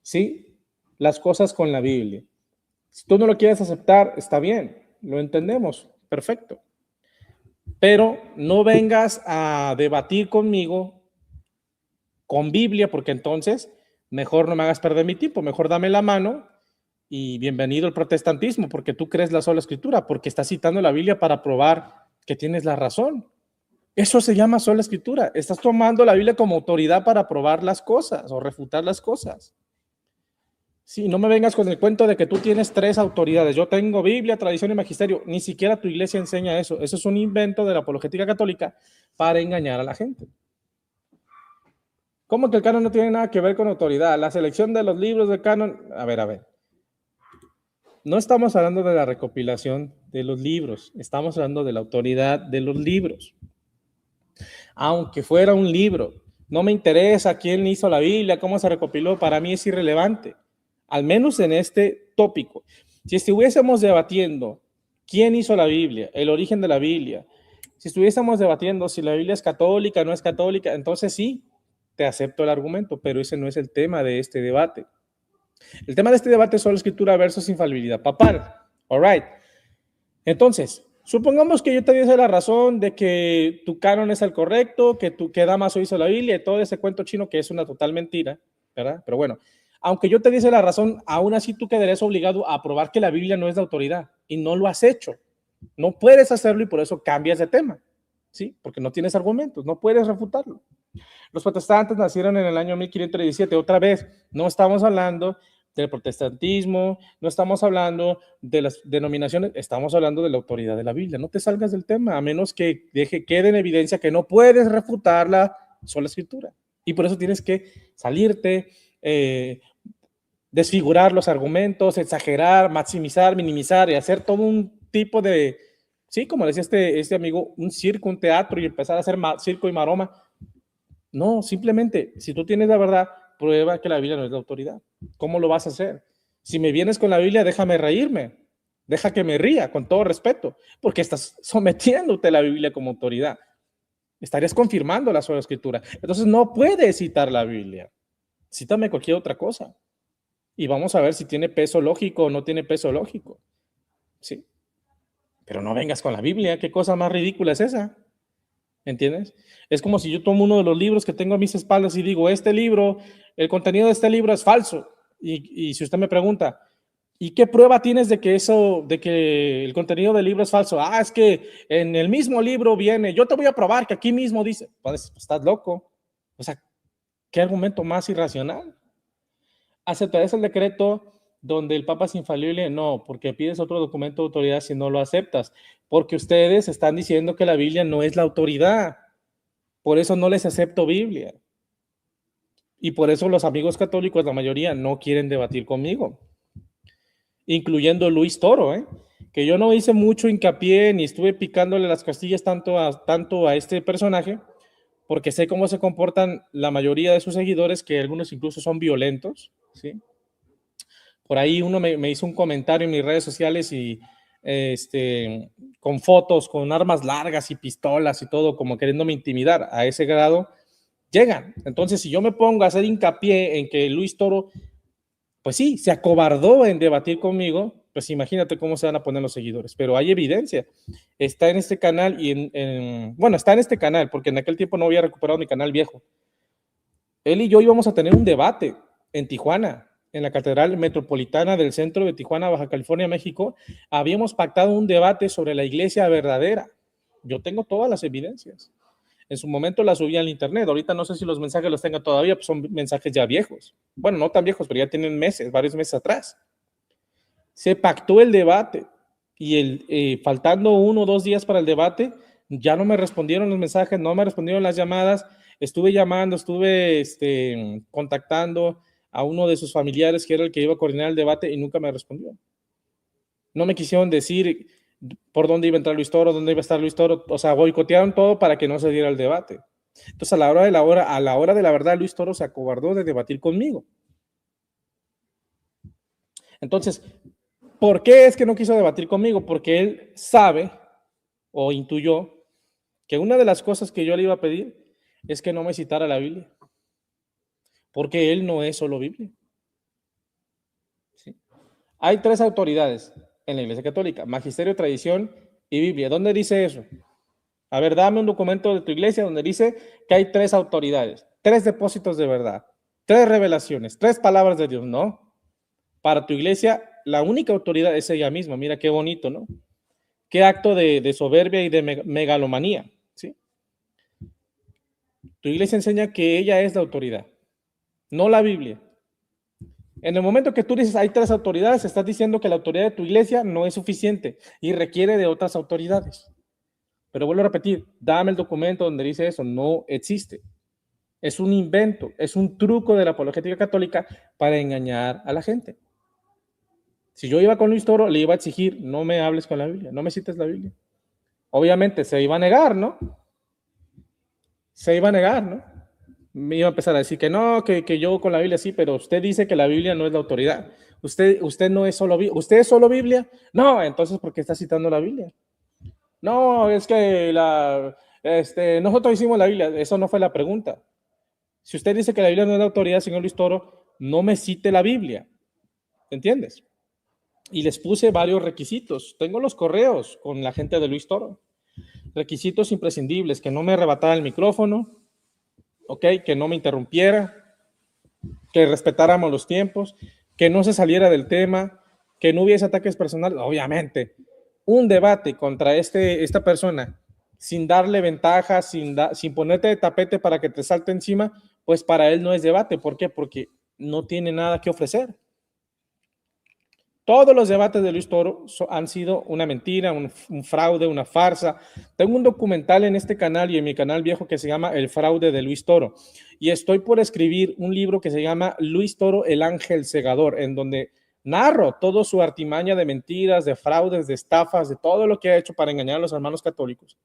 sí, las cosas con la Biblia. Si tú no lo quieres aceptar, está bien, lo entendemos, perfecto. Pero no vengas a debatir conmigo con Biblia, porque entonces mejor no me hagas perder mi tiempo, mejor dame la mano y bienvenido al protestantismo, porque tú crees la sola escritura, porque estás citando la Biblia para probar que tienes la razón. Eso se llama sola escritura. Estás tomando la Biblia como autoridad para probar las cosas o refutar las cosas. Sí, no me vengas con el cuento de que tú tienes 3 autoridades. Yo tengo Biblia, tradición y magisterio. Ni siquiera tu iglesia enseña eso. Eso es un invento de la apologética católica para engañar a la gente. ¿Cómo que el canon no tiene nada que ver con autoridad? La selección de los libros del canon... A ver. No estamos hablando de la recopilación de los libros. Estamos hablando de la autoridad de los libros. Aunque fuera un libro, no me interesa quién hizo la Biblia, cómo se recopiló, para mí es irrelevante, al menos en este tópico. Si estuviésemos debatiendo quién hizo la Biblia, el origen de la Biblia, si estuviésemos debatiendo si la Biblia es católica o no es católica, entonces sí, te acepto el argumento, pero ese no es el tema de este debate. El tema de este debate es solo escritura versus infalibilidad papal. All right. Entonces, supongamos que yo te diese la razón de que tu canon es el correcto, que Damaso hizo la Biblia y todo ese cuento chino que es una total mentira, ¿verdad? Pero bueno, aunque yo te diese la razón, aún así tú quedarías obligado a probar que la Biblia no es de autoridad y no lo has hecho. No puedes hacerlo y por eso cambias de tema, ¿sí? Porque no tienes argumentos, no puedes refutarlo. Los protestantes nacieron en el año 1517. Otra vez, no estamos hablando del protestantismo, no estamos hablando de las denominaciones, estamos hablando de la autoridad de la Biblia. No te salgas del tema, a menos que quede en evidencia que no puedes refutar la sola escritura. Y por eso tienes que salirte, desfigurar los argumentos, exagerar, maximizar, minimizar y hacer todo un tipo de, sí, como decía este amigo, un circo, un teatro y empezar a hacer circo y maroma. No, simplemente, si tú tienes la verdad, prueba que la Biblia no es la autoridad. ¿Cómo lo vas a hacer? Si me vienes con la Biblia, déjame reírme. Deja que me ría, con todo respeto, porque estás sometiéndote a la Biblia como autoridad. Estarías confirmando la sola escritura. Entonces no puedes citar la Biblia. Cítame cualquier otra cosa. Y vamos a ver si tiene peso lógico o no tiene peso lógico. Sí. Pero no vengas con la Biblia. ¿Qué cosa más ridícula es esa? ¿Entiendes? Es como si yo tomo uno de los libros que tengo a mis espaldas y digo, este libro, el contenido de este libro es falso. Y si usted me pregunta, ¿y qué prueba tienes de que el contenido del libro es falso? Ah, es que en el mismo libro viene, yo te voy a probar que aquí mismo dice, pues estás loco. O sea, ¿qué argumento más irracional? ¿Aceptarías el decreto donde el Papa es infalible, no, porque pides otro documento de autoridad si no lo aceptas, porque ustedes están diciendo que la Biblia no es la autoridad, por eso no les acepto Biblia. Y por eso los amigos católicos, la mayoría, no quieren debatir conmigo, incluyendo Luis Toro, que yo no hice mucho hincapié ni estuve picándole las costillas tanto a este personaje, porque sé cómo se comportan la mayoría de sus seguidores, que algunos incluso son violentos, ¿sí? Por ahí uno me hizo un comentario en mis redes sociales y con fotos, con armas largas y pistolas y todo, como queriéndome intimidar. A ese grado llegan. Entonces, si yo me pongo a hacer hincapié en que Luis Toro, pues sí, se acobardó en debatir conmigo, pues imagínate cómo se van a poner los seguidores. Pero hay evidencia. Está en este canal y bueno, está en este canal, porque en aquel tiempo no había recuperado mi canal viejo. Él y yo íbamos a tener un debate en Tijuana, en la Catedral Metropolitana del centro de Tijuana, Baja California, México. Habíamos pactado un debate sobre la iglesia verdadera. Yo tengo todas las evidencias. En su momento las subí al internet. Ahorita no sé si los mensajes los tenga todavía, pues son mensajes ya viejos. Bueno, no tan viejos, pero ya tienen meses, varios meses atrás. Se pactó el debate y faltando 1 o 2 días para el debate, ya no me respondieron los mensajes, no me respondieron las llamadas. Estuve llamando, estuve contactando a uno de sus familiares que era el que iba a coordinar el debate y nunca me respondió. No me quisieron decir por dónde iba a entrar Luis Toro, dónde iba a estar Luis Toro, o sea, boicotearon todo para que no se diera el debate. Entonces, a la hora de la verdad, Luis Toro se acobardó de debatir conmigo. Entonces, ¿por qué es que no quiso debatir conmigo? Porque él sabe o intuyó que una de las cosas que yo le iba a pedir es que no me citara la Biblia, porque él no es solo Biblia. ¿Sí? Hay 3 autoridades en la Iglesia Católica: magisterio, tradición y Biblia. ¿Dónde dice eso? A ver, dame un documento de tu iglesia donde dice que hay 3 autoridades, 3 depósitos de verdad, 3 revelaciones, 3 palabras de Dios. No. Para tu iglesia, la única autoridad es ella misma. Mira qué bonito, ¿no? Qué acto de soberbia y de megalomanía, ¿sí? Tu iglesia enseña que ella es la autoridad, no la Biblia. En el momento que tú dices hay 3 autoridades, estás diciendo que la autoridad de tu iglesia no es suficiente y requiere de otras autoridades. Pero vuelvo a repetir, dame el documento donde dice eso. No existe. Es un invento, es un truco de la apologética católica para engañar a la gente. Si yo iba con Luis Toro, le iba a exigir, no me hables con la Biblia, no me cites la Biblia. Obviamente se iba a negar, ¿no? Se iba a negar, ¿no? Me iba a empezar a decir que no, que yo con la Biblia sí, pero usted dice que la Biblia no es la autoridad. Usted no es solo Biblia. ¿Usted es solo Biblia? No, entonces ¿por qué está citando la Biblia? No, es que nosotros hicimos la Biblia. Eso no fue la pregunta. Si usted dice que la Biblia no es la autoridad, señor Luis Toro, no me cite la Biblia. ¿Entiendes? Y les puse varios requisitos. Tengo los correos con la gente de Luis Toro. Requisitos imprescindibles: que no me arrebatara el micrófono, que no me interrumpiera, que respetáramos los tiempos, que no se saliera del tema, que no hubiese ataques personales. Obviamente, un debate contra esta persona sin darle ventaja, sin ponerte de tapete para que te salte encima, pues para él no es debate. ¿Por qué? Porque no tiene nada que ofrecer. Todos los debates de Luis Toro han sido una mentira, un fraude, una farsa. Tengo un documental en este canal y en mi canal viejo que se llama El fraude de Luis Toro. Y estoy por escribir un libro que se llama Luis Toro, el ángel segador, en donde narro toda su artimaña de mentiras, de fraudes, de estafas, de todo lo que ha hecho para engañar a los hermanos católicos.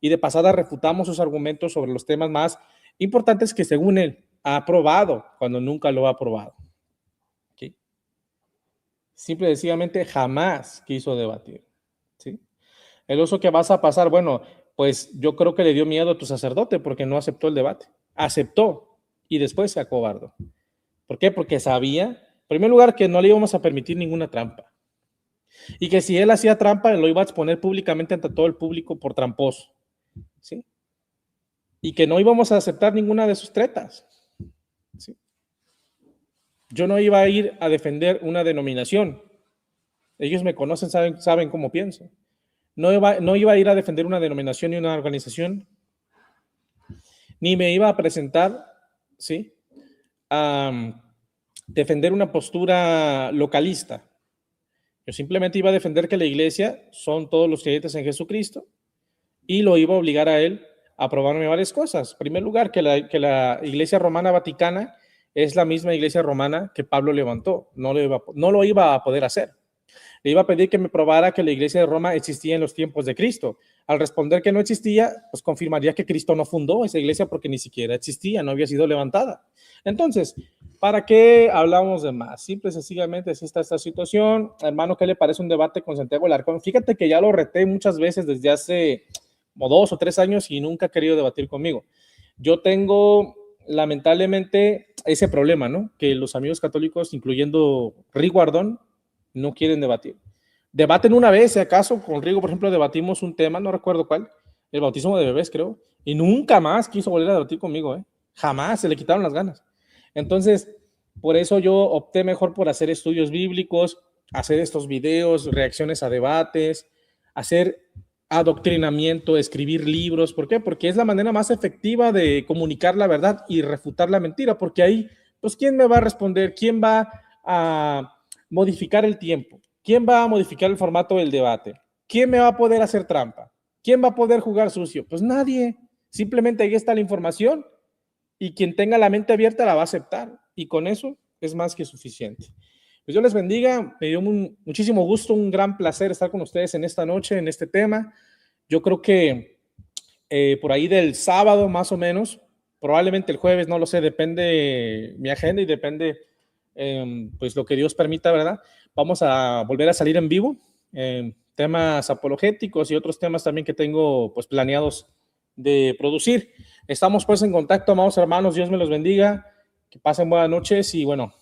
Y de pasada refutamos sus argumentos sobre los temas más importantes que según él ha aprobado cuando nunca lo ha aprobado. Simple y sencillamente jamás quiso debatir, ¿sí? El uso que vas a pasar, bueno, pues yo creo que le dio miedo a tu sacerdote porque no aceptó el debate. Aceptó y después se acobardó. ¿Por qué? Porque sabía, en primer lugar, que no le íbamos a permitir ninguna trampa. Y que si él hacía trampa, lo iba a exponer públicamente ante todo el público por tramposo, ¿sí? Y que no íbamos a aceptar ninguna de sus tretas, ¿sí? Yo no iba a ir a defender una denominación. Ellos me conocen, saben cómo pienso. No iba a ir a defender una denominación ni una organización. Ni me iba a presentar, ¿sí?, defender una postura localista. Yo simplemente iba a defender que la iglesia son todos los creyentes en Jesucristo y lo iba a obligar a él a aprobarme varias cosas. En primer lugar, que la iglesia romana vaticana es la misma iglesia romana que Pablo levantó. No lo iba a poder hacer. Le iba a pedir que me probara que la iglesia de Roma existía en los tiempos de Cristo. Al responder que no existía, pues confirmaría que Cristo no fundó esa iglesia porque ni siquiera existía, no había sido levantada. Entonces, ¿para qué hablamos de más? Simple y sencillamente así está esta situación. Hermano, ¿qué le parece un debate con Santiago Alarcón? Fíjate que ya lo reté muchas veces desde hace como 2 o 3 años y nunca ha querido debatir conmigo. Yo tengo, lamentablemente, ese problema, ¿no? Que los amigos católicos, incluyendo Riguardón, no quieren debatir. Debaten una vez, si acaso, con Rigo, por ejemplo, debatimos un tema, no recuerdo cuál, el bautismo de bebés, creo, y nunca más quiso volver a debatir conmigo, ¿eh? Jamás, se le quitaron las ganas. Entonces, por eso yo opté mejor por hacer estudios bíblicos, hacer estos videos, reacciones a debates, hacer adoctrinamiento, escribir libros. ¿Por qué? Porque es la manera más efectiva de comunicar la verdad y refutar la mentira, porque ahí, pues, ¿quién me va a responder? ¿Quién va a modificar el tiempo? ¿Quién va a modificar el formato del debate? ¿Quién me va a poder hacer trampa? ¿Quién va a poder jugar sucio? Pues nadie. Simplemente ahí está la información y quien tenga la mente abierta la va a aceptar y con eso es más que suficiente. Pues Dios les bendiga, me dio muchísimo gusto, un gran placer estar con ustedes en esta noche, en este tema. Yo creo que por ahí del sábado más o menos, probablemente el jueves, no lo sé, depende mi agenda y depende pues lo que Dios permita, ¿verdad? Vamos a volver a salir en vivo, temas apologéticos y otros temas también que tengo pues planeados de producir. Estamos pues en contacto, amados hermanos, Dios me los bendiga, que pasen buenas noches y bueno,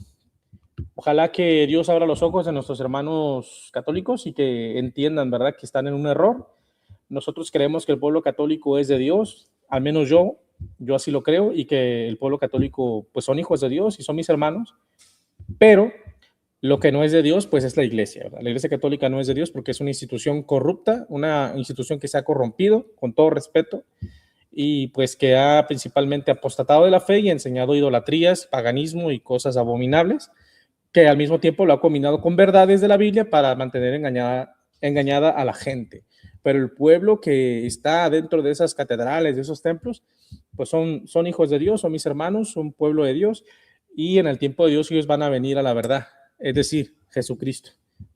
ojalá que Dios abra los ojos de nuestros hermanos católicos y que entiendan, ¿verdad?, que están en un error. Nosotros creemos que el pueblo católico es de Dios, al menos yo así lo creo, y que el pueblo católico pues son hijos de Dios y son mis hermanos, pero lo que no es de Dios pues es la iglesia, ¿verdad? La iglesia católica no es de Dios porque es una institución corrupta, una institución que se ha corrompido, con todo respeto, y pues que ha principalmente apostatado de la fe y enseñado idolatrías, paganismo y cosas abominables, que al mismo tiempo lo ha combinado con verdades de la Biblia para mantener engañada a la gente. Pero el pueblo que está dentro de esas catedrales, de esos templos, pues son hijos de Dios, son mis hermanos, son pueblo de Dios, y en el tiempo de Dios ellos van a venir a la verdad, es decir, Jesucristo.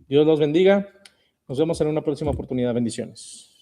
Dios los bendiga. Nos vemos en una próxima oportunidad. Bendiciones.